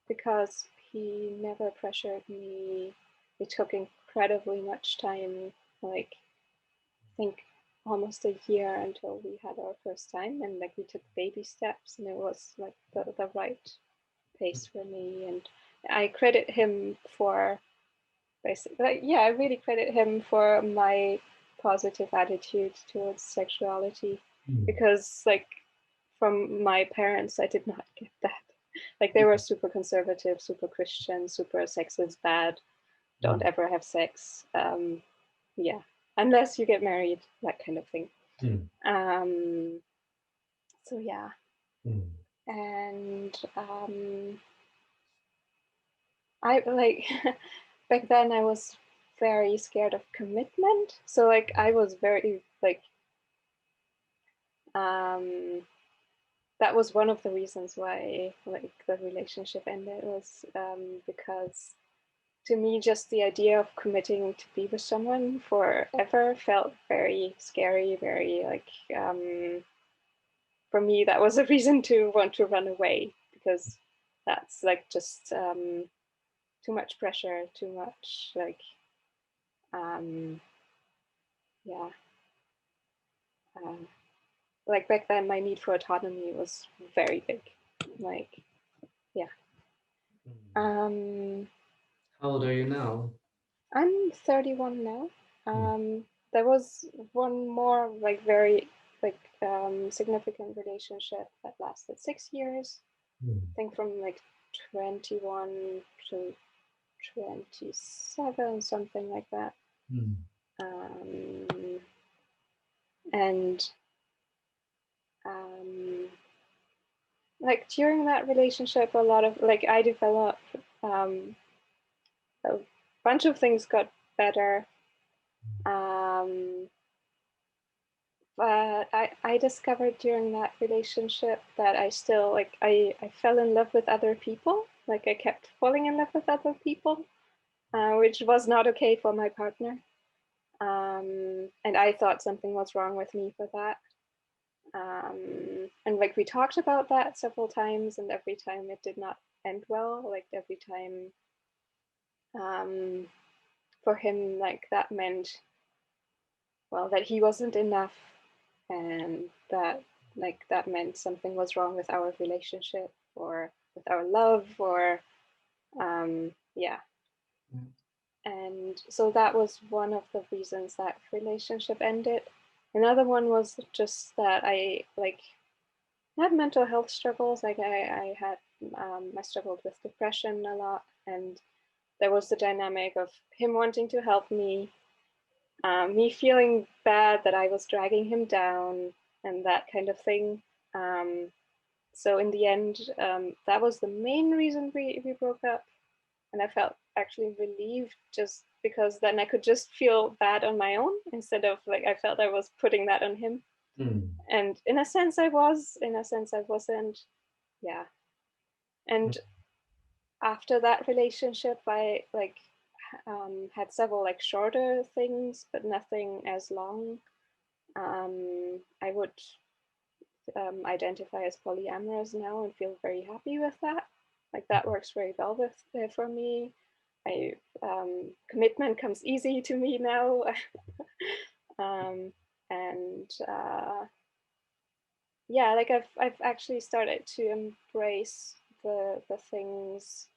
because he never pressured me. It took incredibly much time, like I think almost a year until we had our first time, and like we took baby steps, and it was like the right pace for me. And I credit him for basically, like, yeah, I really credit him for my positive attitude towards sexuality, because like from my parents, I did not get that. Like they were super conservative, super Christian, super sex is bad, don't ever have sex. Yeah, unless you get married, that kind of thing. So yeah, and I like back then I was very scared of commitment. So like I was very like that was one of the reasons why like the relationship ended, was because to me just the idea of committing to be with someone forever felt very scary, very like for me that was a reason to want to run away, because that's like just too much pressure, too much like yeah. Like back then my need for autonomy was very big. Like yeah. How old are you now? I'm 31 now. There was one more like very significant relationship that lasted 6 years. I think from like 21 to 27, something like that. And like during that relationship, a lot of like I developed a bunch of things got better. But I discovered during that relationship that I still like I fell in love with other people. Like I kept falling in love with other people, which was not okay for my partner. And I thought something was wrong with me for that. And like we talked about that several times, and every time it did not end well. Like every time, for him, like that meant, well, that he wasn't enough, and that like that meant something was wrong with our relationship or with our love, or yeah. And so that was one of the reasons that relationship ended. Another one was just that I like had mental health struggles. Like I struggled with depression a lot, and there was the dynamic of him wanting to help me, me feeling bad that I was dragging him down, and that kind of thing. So in the end, that was the main reason we broke up. And I felt actually relieved, just because then I could just feel bad on my own instead of like I felt I was putting that on him. And in a sense I was, in a sense I wasn't. Yeah. And after that relationship, I like had several like shorter things, but nothing as long. I would identify as polyamorous now and feel very happy with that. Like that works very well with for me. Commitment comes easy to me now. And yeah, like I've actually started to embrace the things,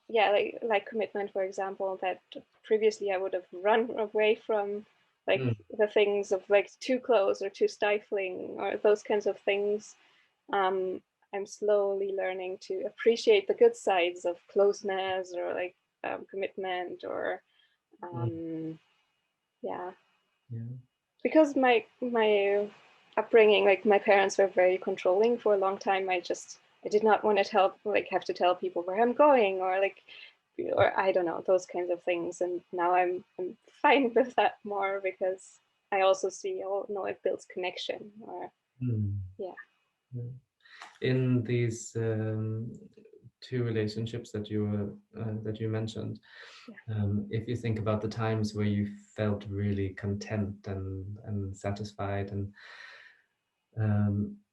yeah, like commitment, for example, that previously I would have run away from, like the things of like too close or too stifling or those kinds of things. I'm slowly learning to appreciate the good sides of closeness or like commitment or yeah. Because my upbringing, like my parents were very controlling for a long time. I did not want to have to tell people where I'm going or I don't know, those kinds of things. And now I'm fine with that more because I also see, oh no, it builds connection or yeah. In these two relationships that you mentioned, if you think about the times where you felt really content and satisfied, and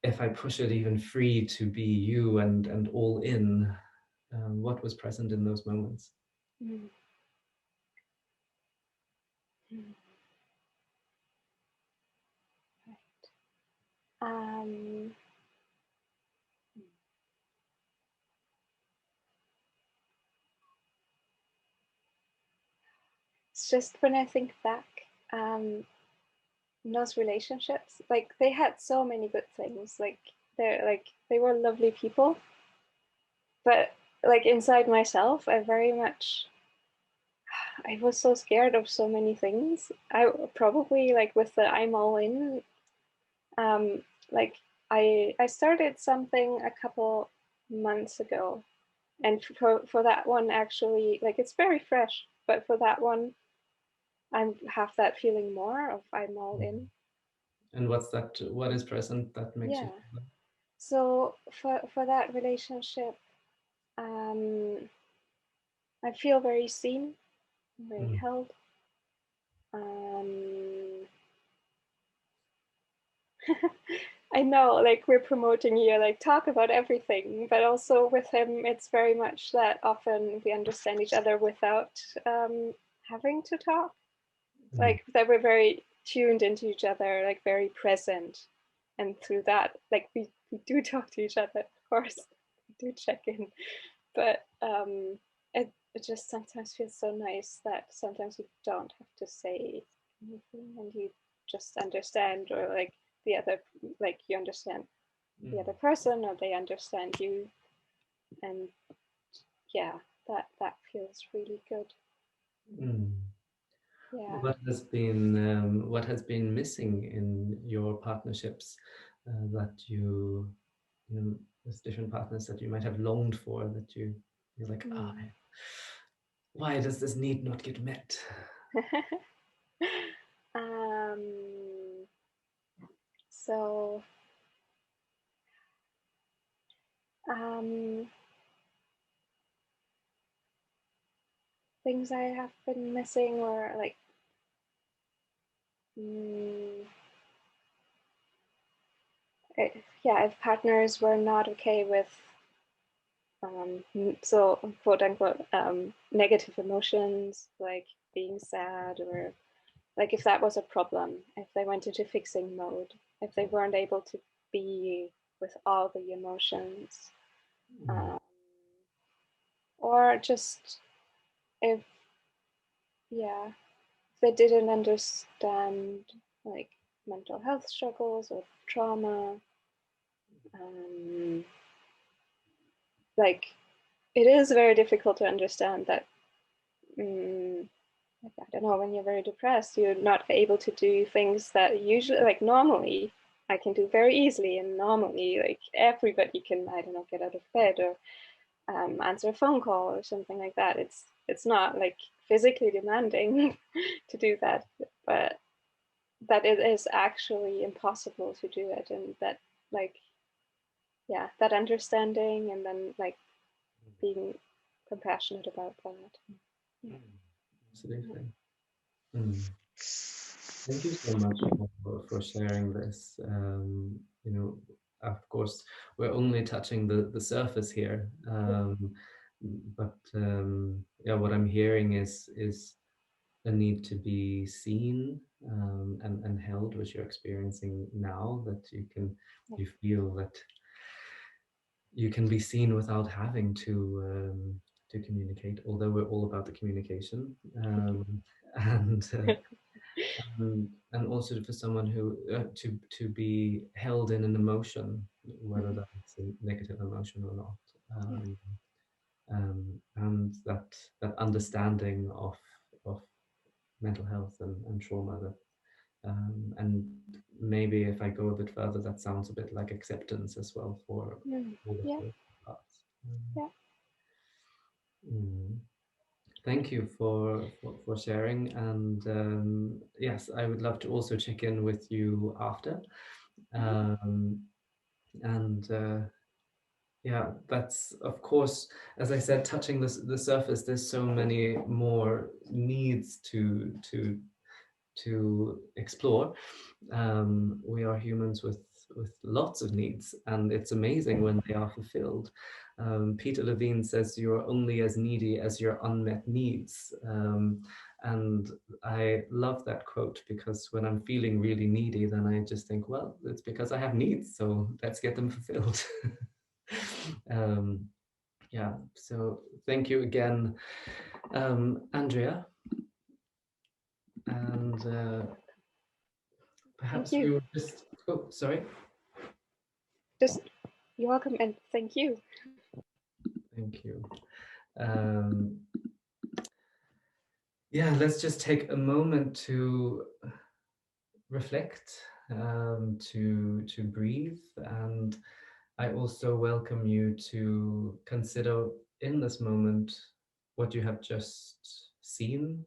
if I push it even free to be you and all in, what was present in those moments? Right. It's just when I think back, in those relationships, like they had so many good things. Like they were lovely people, but like inside myself, I was so scared of so many things. I probably like with the I'm all in. Like I started something a couple months ago, and for that one actually, like it's very fresh, but for that one I have that feeling more of I'm all in. And what is present that makes you feel that? So for that relationship, I feel very seen, very held. I know, like we're promoting here, like talk about everything, but also with him, it's very much that often we understand each other without having to talk. Like that we're very tuned into each other, like very present. And through that, like we do talk to each other, of course, we do check in. But it just sometimes feels so nice that sometimes you don't have to say anything and you just understand, or like the other, like you understand the other person or they understand you, and yeah, that feels really good. Yeah. What has been missing in your partnerships that you know, with different partners that you might have longed for, that you're like, oh, why does this need not get met? So things I have been missing, or like if partners were not okay with so quote unquote negative emotions, like being sad, or like if that was a problem, if they went into fixing mode, if they weren't able to be with all the emotions, or just if they didn't understand like mental health struggles or trauma, like it is very difficult to understand that I don't know, when you're very depressed, you're not able to do things that usually, like normally, I can do very easily, and normally, like everybody can, I don't know, get out of bed or answer a phone call or something like that. It's not like physically demanding to do that, but that it is actually impossible to do it, and that like that understanding, and then like being compassionate about that. Absolutely. Thank you so much for sharing this. You know, of course, we're only touching the surface here, but yeah, what I'm hearing is a need to be seen and held, which you're experiencing now. That you feel that you can be seen without having to communicate. Although we're all about the communication, and also for someone who to be held in an emotion, whether that's a negative emotion or not, and that understanding of mental health and trauma, that and maybe if I go a bit further, that sounds a bit like acceptance as well for all of those parts. Thank you for sharing, and yes, I would love to also check in with you after, and yeah, that's of course, as I said, touching the surface. There's so many more needs to explore. We are humans with lots of needs, and it's amazing when they are fulfilled. Peter Levine says you're only as needy as your unmet needs, and I love that quote, because when I'm feeling really needy, then I just think, well, it's because I have needs, so let's get them fulfilled. Yeah, so thank you again, Andrea, and perhaps we would just, oh, sorry. Just, you're welcome, and thank you. Thank you. Yeah, let's just take a moment to reflect, to breathe, and I also welcome you to consider in this moment what you have just seen,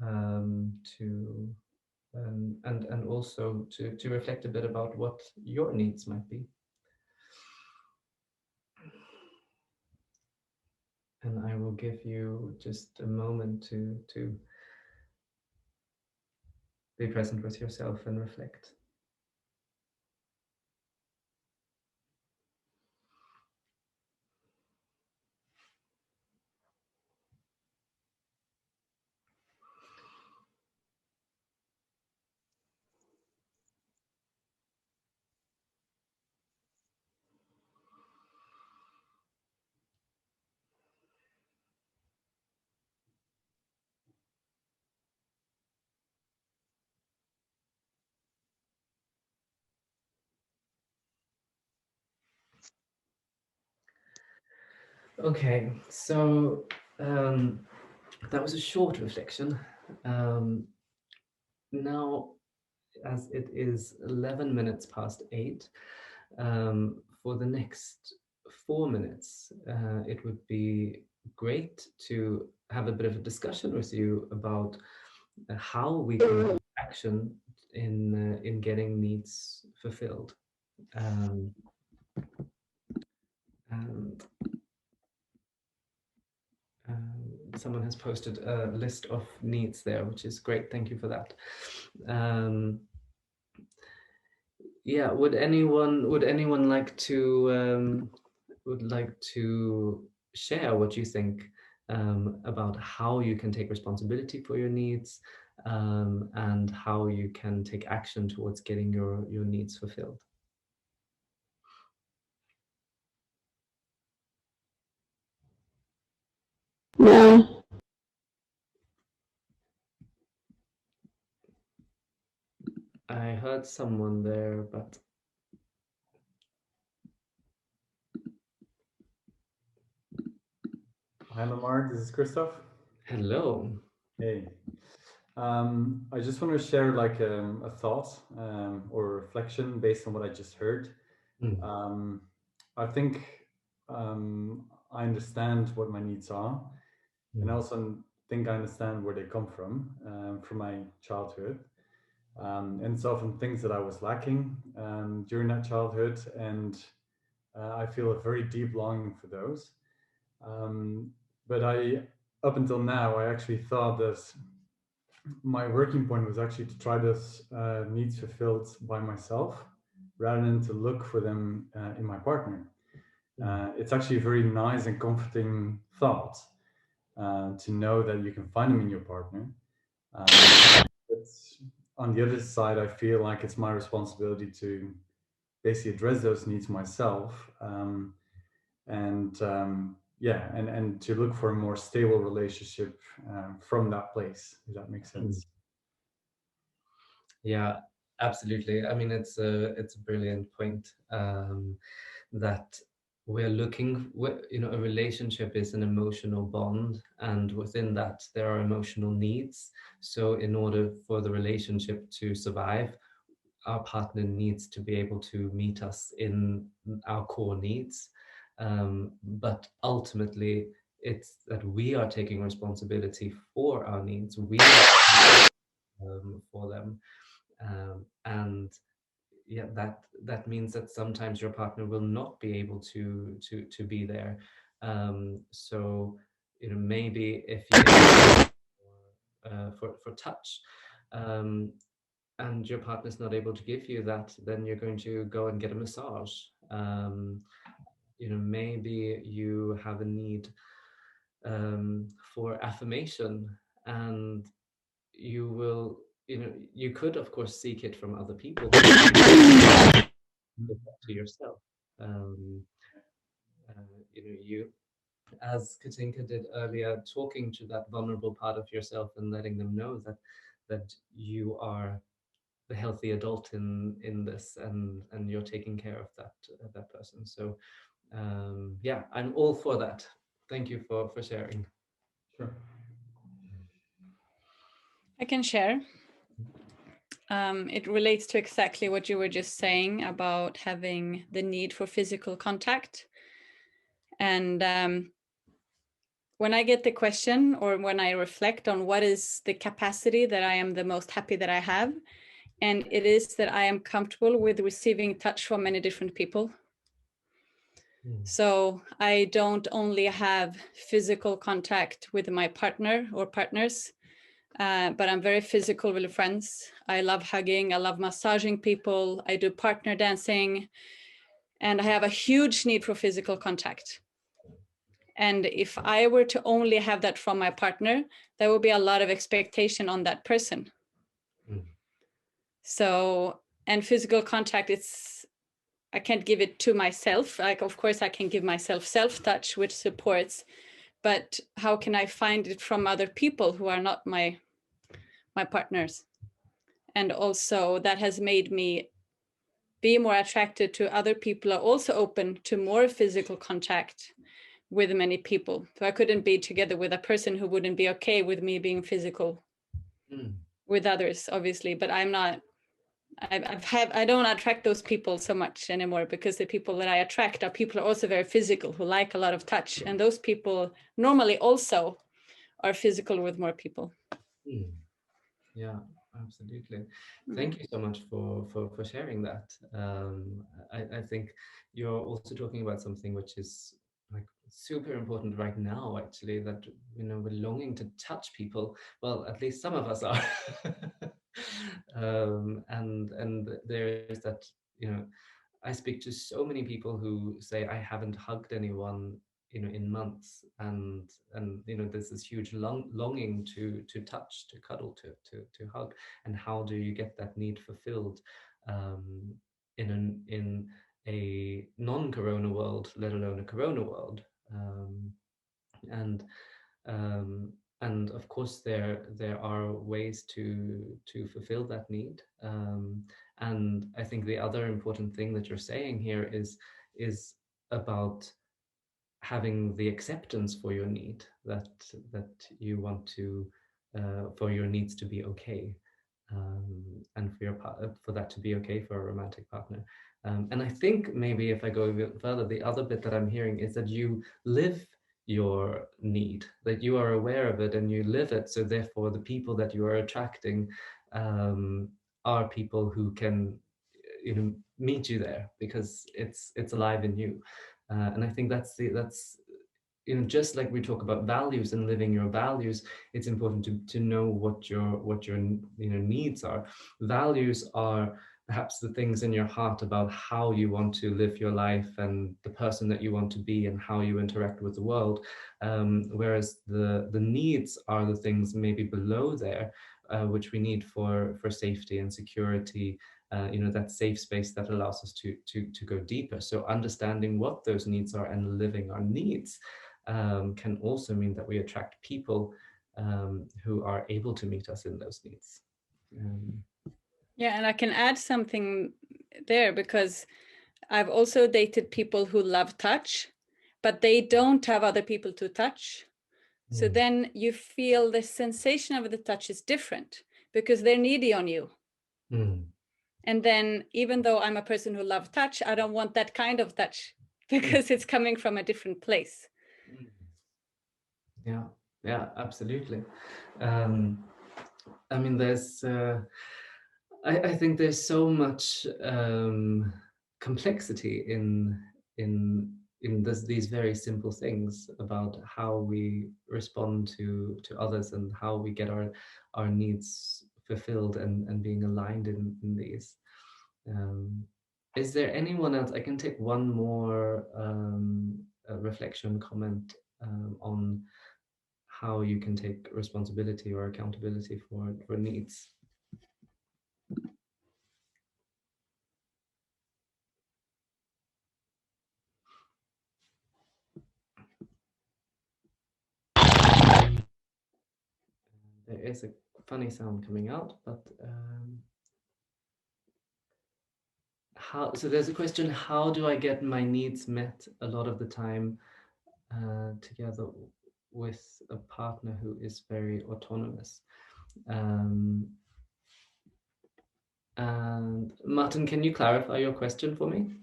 to and also to reflect a bit about what your needs might be. And I will give you just a moment to be present with yourself and reflect. Okay, so that was a short reflection. Now, as it is 11 minutes past 8, for the next 4 minutes, it would be great to have a bit of a discussion with you about how we can take action in getting needs fulfilled. And someone has posted a list of needs there, which is great. Thank you for that. Yeah, would anyone like to share what you think about how you can take responsibility for your needs, and how you can take action towards getting your needs fulfilled? Yeah. I heard someone there, but Hi, Lemarc. This is Christoph. Hello. Hey. I just want to share like a thought or reflection based on what I just heard. I think I understand what my needs are, and I also think I understand where they come from my childhood. And it's often things that I was lacking during that childhood, and I feel a very deep longing for those. But up until now, I actually thought that my working point was actually to try those needs fulfilled by myself rather than to look for them in my partner. It's actually a very nice and comforting thought to know that you can find them in your partner. But on the other side, I feel like it's my responsibility to basically address those needs myself. And to look for a more stable relationship from that place, if that makes sense. Yeah, absolutely. I mean, it's a brilliant point, that we're looking, a relationship is an emotional bond, and within that there are emotional needs. So in order for the relationship to survive, our partner needs to be able to meet us in our core needs. But ultimately, it's that we are taking responsibility for our needs. We are for them. And yeah, that means that sometimes your partner will not be able to be there. So maybe if you for touch, and your partner's not able to give you that, then you're going to go and get a massage. Maybe you have a need for affirmation, and you could of course seek it from other people, to yourself. You, as Katinka did earlier, talking to that vulnerable part of yourself and letting them know that you are the healthy adult in this, and you're taking care of that person. So yeah, I'm all for that. Thank you for sharing. Sure. I can share. It relates to exactly what you were just saying about having the need for physical contact. And when I get the question, or when I reflect on what is the capacity that I am the most happy that I have, and it is that I am comfortable with receiving touch from many different people. So I don't only have physical contact with my partner or partners, but I'm very physical with friends. I love hugging, I love massaging people, I do partner dancing, and I have a huge need for physical contact. And if I were to only have that from my partner, there would be a lot of expectation on that person. So, and physical contact, I can't give it to myself. Like, of course, I can give myself self-touch, which supports, but how can I find it from other people who are not my partners? And also that has made me be more attracted to other people who are also open to more physical contact, with many people. So I couldn't be together with a person who wouldn't be okay with me being physical with others, obviously. But I'm not, I don't attract those people so much anymore, because the people that I attract are people who are also very physical, who like a lot of touch. And those people normally also are physical with more people. Yeah, absolutely. Thank you so much for sharing that. I think you're also talking about something which is like super important right now, actually, that, you know, we're longing to touch people. Well, at least some of us are. And there is that, you know, I speak to so many people who say, I haven't hugged anyone, you know, in months, and you know, there's this huge longing to touch, to cuddle, to hug. And how do you get that need fulfilled in a non-corona world, let alone a corona world? And and of course there are ways to fulfill that need. And I think the other important thing that you're saying here is about having the acceptance for your need, that you want to for your needs to be okay, and for that to be okay for a romantic partner. And I think maybe if I go a bit further, the other bit that I'm hearing is that you live your need, that you are aware of it and you live it. So therefore, the people that you are attracting are people who can, you know, meet you there because it's alive in you. And I think that's you know, just like we talk about values and living your values, it's important to know what your you know, needs are. Values are perhaps the things in your heart about how you want to live your life and the person that you want to be and how you interact with the world. Whereas the needs are the things maybe below there, which we need for safety and security. You know, that safe space that allows us to go deeper. So understanding what those needs are and living our needs can also mean that we attract people who are able to meet us in those needs. Yeah, and I can add something there, because I've also dated people who love touch, but they don't have other people to touch. So then you feel the sensation of the touch is different because they're needy on you. And then even though I'm a person who loves touch, I don't want that kind of touch because it's coming from a different place. Yeah, absolutely. I mean, there's I think there's so much complexity in these very simple things about how we respond to others and how we get our needs fulfilled and being aligned in these. Is there anyone else? I can take one more reflection comment on how you can take responsibility or accountability for needs. There is a funny sound coming out, but so there's a question: how do I get my needs met a lot of the time together with a partner who is very autonomous? And Martin, can you clarify your question for me?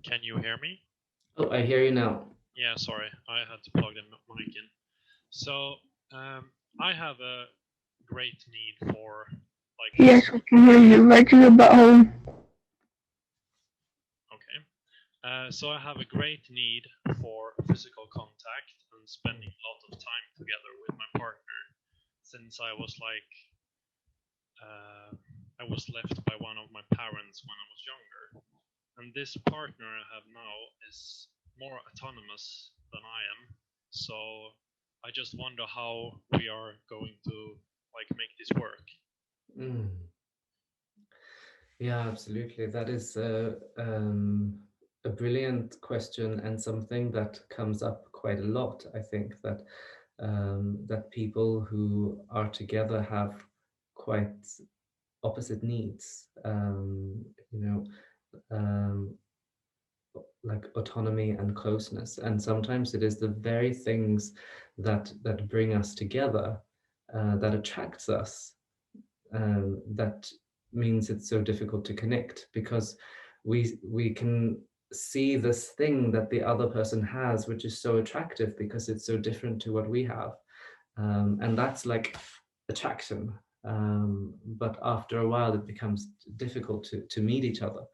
Can you hear me? Oh, I hear you now. Yeah, sorry, I had to plug the mic in. So I have a great need for like. Yes, we can hear you. Right to your butthole. Okay. So I have a great need for physical contact and spending a lot of time together with my partner since I was like I was left by one of my parents when I was younger. And this partner I have now is more autonomous than I am. So I just wonder how we are going to like make this work. Yeah, absolutely. That is a brilliant question, and something that comes up quite a lot. I think that that people who are together have quite opposite needs. You know, like autonomy and closeness, and sometimes it is the very things that bring us together, that attracts us, that means it's so difficult to connect, because we can see this thing that the other person has, which is so attractive because it's so different to what we have, and that's like attraction. But after a while, it becomes difficult to meet each other.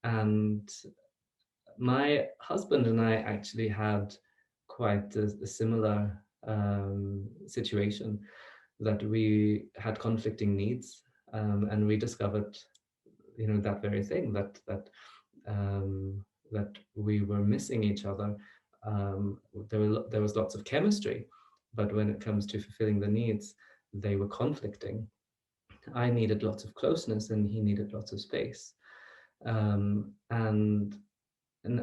And my husband and I actually had quite a similar situation, that we had conflicting needs, and we discovered, you know, that very thing, that we were missing each other. There was lots of chemistry, but when it comes to fulfilling the needs, they were conflicting. I needed lots of closeness, and he needed lots of space. And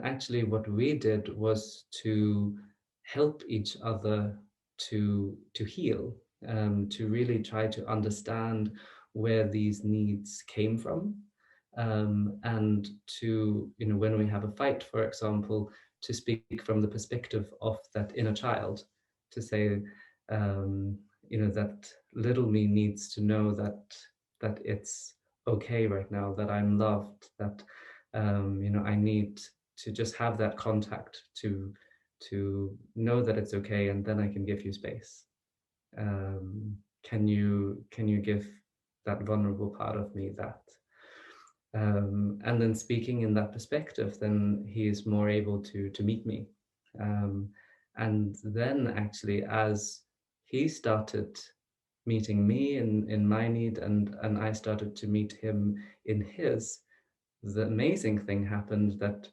actually, what we did was to help each other to heal, to really try to understand where these needs came from, and to, you know, when we have a fight, for example, to speak from the perspective of that inner child, to say, you know, that little me needs to know that it's okay right now, that I'm loved, that you know, I need to just have that contact to know that it's okay, and then I can give you space. Can you give that vulnerable part of me that? And then speaking in that perspective, then he is more able to meet me. And then actually, as he started meeting me in my need, and I started to meet him in his, the amazing thing happened, that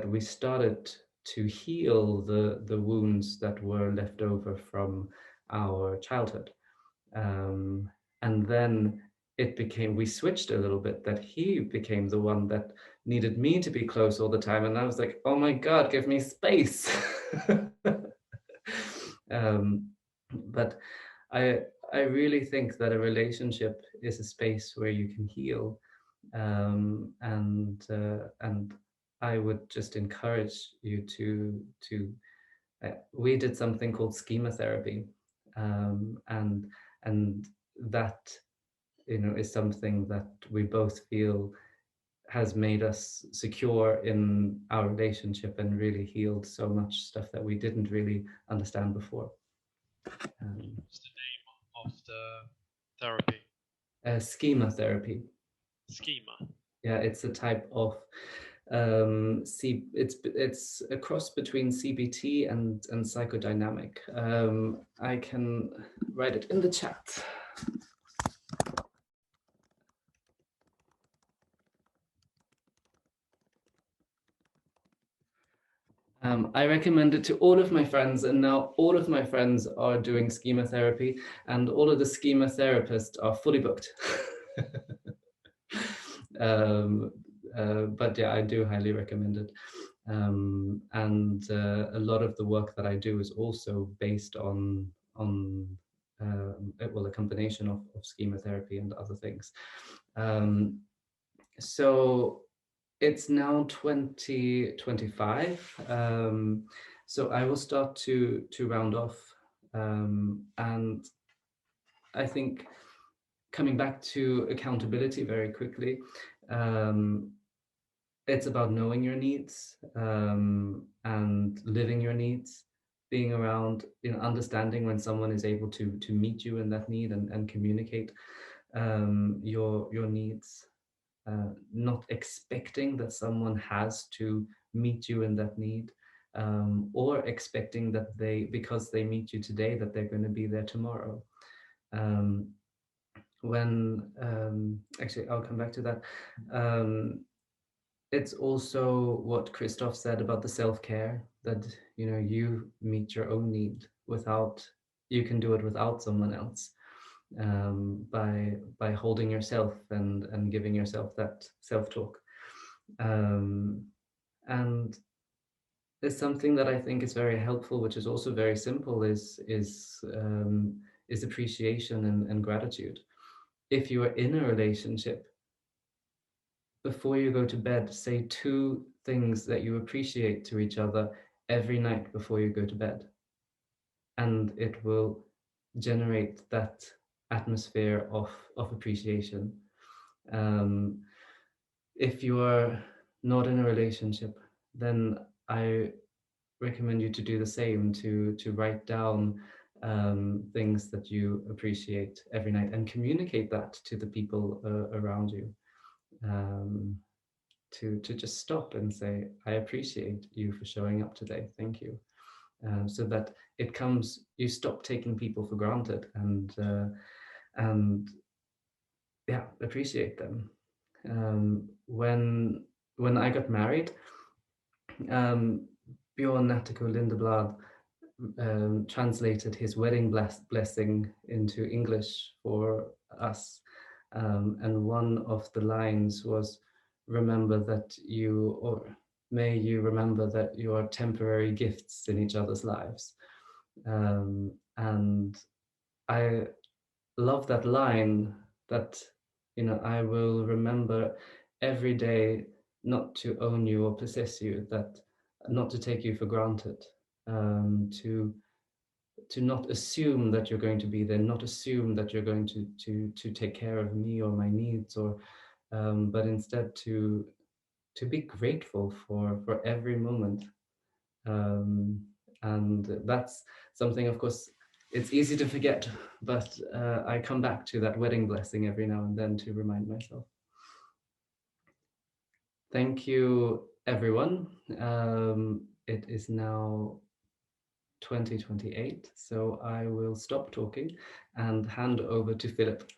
we started to heal the wounds that were left over from our childhood. And then it became, we switched a little bit, that he became the one that needed me to be close all the time. And I was like, oh my God, give me space. But I really think that a relationship is a space where you can heal. And I would just encourage you to we did something called schema therapy, and that, you know, is something that we both feel has made us secure in our relationship, and really healed so much stuff that we didn't really understand before. What's the name of the therapy? Schema therapy. Schema. Yeah, it's a type of it's a cross between CBT and psychodynamic. I can write it in the chat. I recommend it to all of my friends, and now all of my friends are doing schema therapy, and all of the schema therapists are fully booked. But yeah, I do highly recommend it. And a lot of the work that I do is also based on well, a combination of schema therapy and other things. So it's now 2025. So I will start to round off, and I think coming back to accountability very quickly, it's about knowing your needs, and living your needs, being around, you know, understanding when someone is able to meet you in that need, and communicate your needs, not expecting that someone has to meet you in that need, or expecting that because they meet you today, that they're going to be there tomorrow. Actually, I'll come back to that. It's also what Christoph said about the self-care, that, you know, you meet your own need you can do it without someone else, by holding yourself and giving yourself that self-talk. And there's something that I think is very helpful, which is also very simple, is appreciation and gratitude. If you are in a relationship, before you go to bed, say 2 things that you appreciate to each other every night before you go to bed. And it will generate that atmosphere of appreciation. If you are not in a relationship, then I recommend you to do the same, to write down things that you appreciate every night and communicate that to the people around you. To just stop and say, I appreciate you for showing up today. Thank you. So that it comes, you stop taking people for granted and yeah, appreciate them. When I got married, Bjorn Natthiko Lindeblad translated his wedding blessing into English for us. And one of the lines was, remember that you, or may you remember that you are temporary gifts in each other's lives. And I love that line, that, you know, I will remember every day not to own you or possess you, that not to take you for granted, to not assume that you're going to be there, not assume that you're going to take care of me or my needs, or but instead to be grateful for every moment. And that's something, of course, it's easy to forget, but I come back to that wedding blessing every now and then to remind myself. Thank you, everyone. It is now 2028, so I will stop talking and hand over to Philip.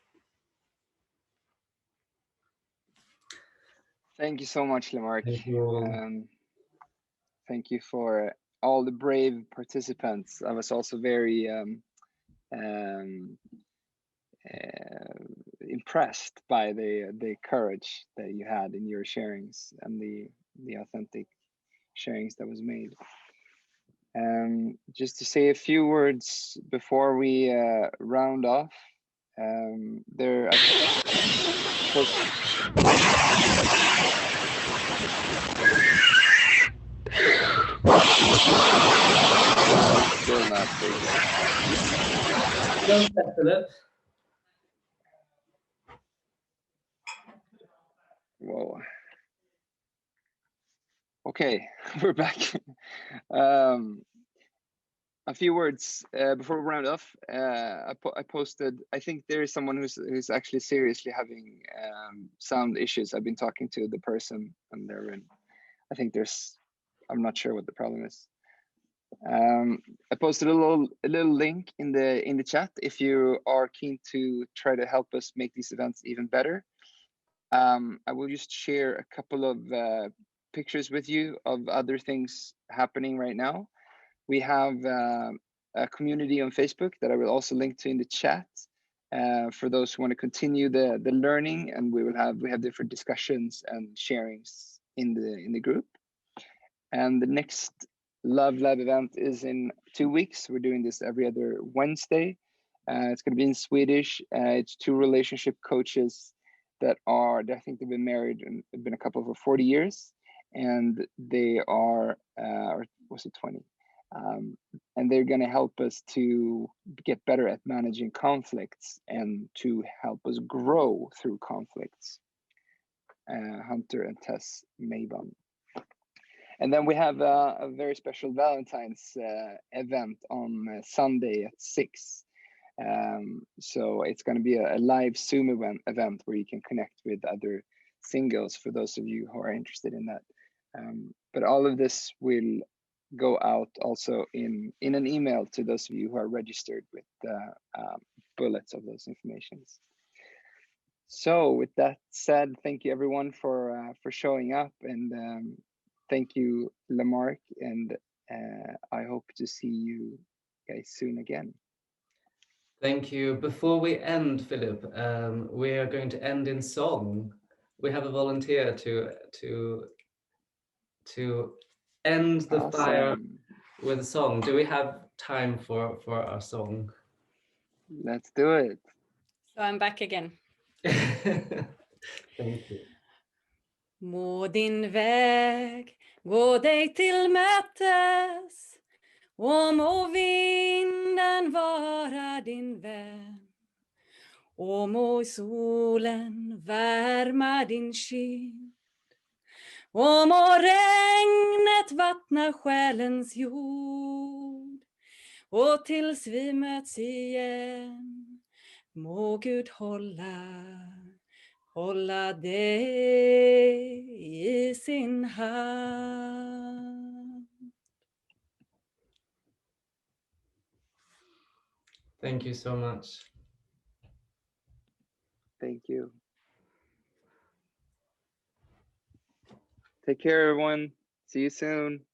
Thank you so much, Lemarc. Thank you all. Thank you for all the brave participants. I was also very impressed by the courage that you had in your sharings and the authentic sharings that was made. Just to say a few words before we round off. There, still not big. Don't step, Philip. Whoa. Okay, we're back. A few words before we round off. I posted. I think there is someone who's actually seriously having sound issues. I've been talking to the person, and they're in. I think there's. I'm not sure what the problem is. I posted a little link in the chat if you are keen to try to help us make these events even better. I will just share a couple of pictures with you of other things happening right now. We have a community on Facebook that I will also link to in the chat for those who want to continue the learning, and we have different discussions and sharings in the group. And the next Love Lab event is in 2 weeks. We're doing this every other Wednesday. It's going to be in Swedish. It's 2 relationship coaches that I think they've been married and been a couple for 40 years, and they are, or was it 20? And they're going to help us to get better at managing conflicts and to help us grow through conflicts. Hunter and Tess Mabon. And then we have a very special Valentine's event on Sunday at 6. So it's going to be a live Zoom event where you can connect with other singles for those of you who are interested in that. But all of this will go out also in an email to those of you who are registered with bullets of those informations. So with that said, thank you everyone for showing up, and thank you, Lemarc, and I hope to see you guys soon again. Thank you. Before we end, Philip, we are going to end in song we have a volunteer to end the fire with a song. Do we have time for our song? Let's do it. So I'm back again. Thank you. Må din väg gå dig till mötes, och må vinden vara din vän, och må solen värma din kind, och må regnet vattna själens jord, och tills vi möts igen må Gud hålla dig i sin hand. Thank you so much. Thank you. Take care, everyone. See you soon.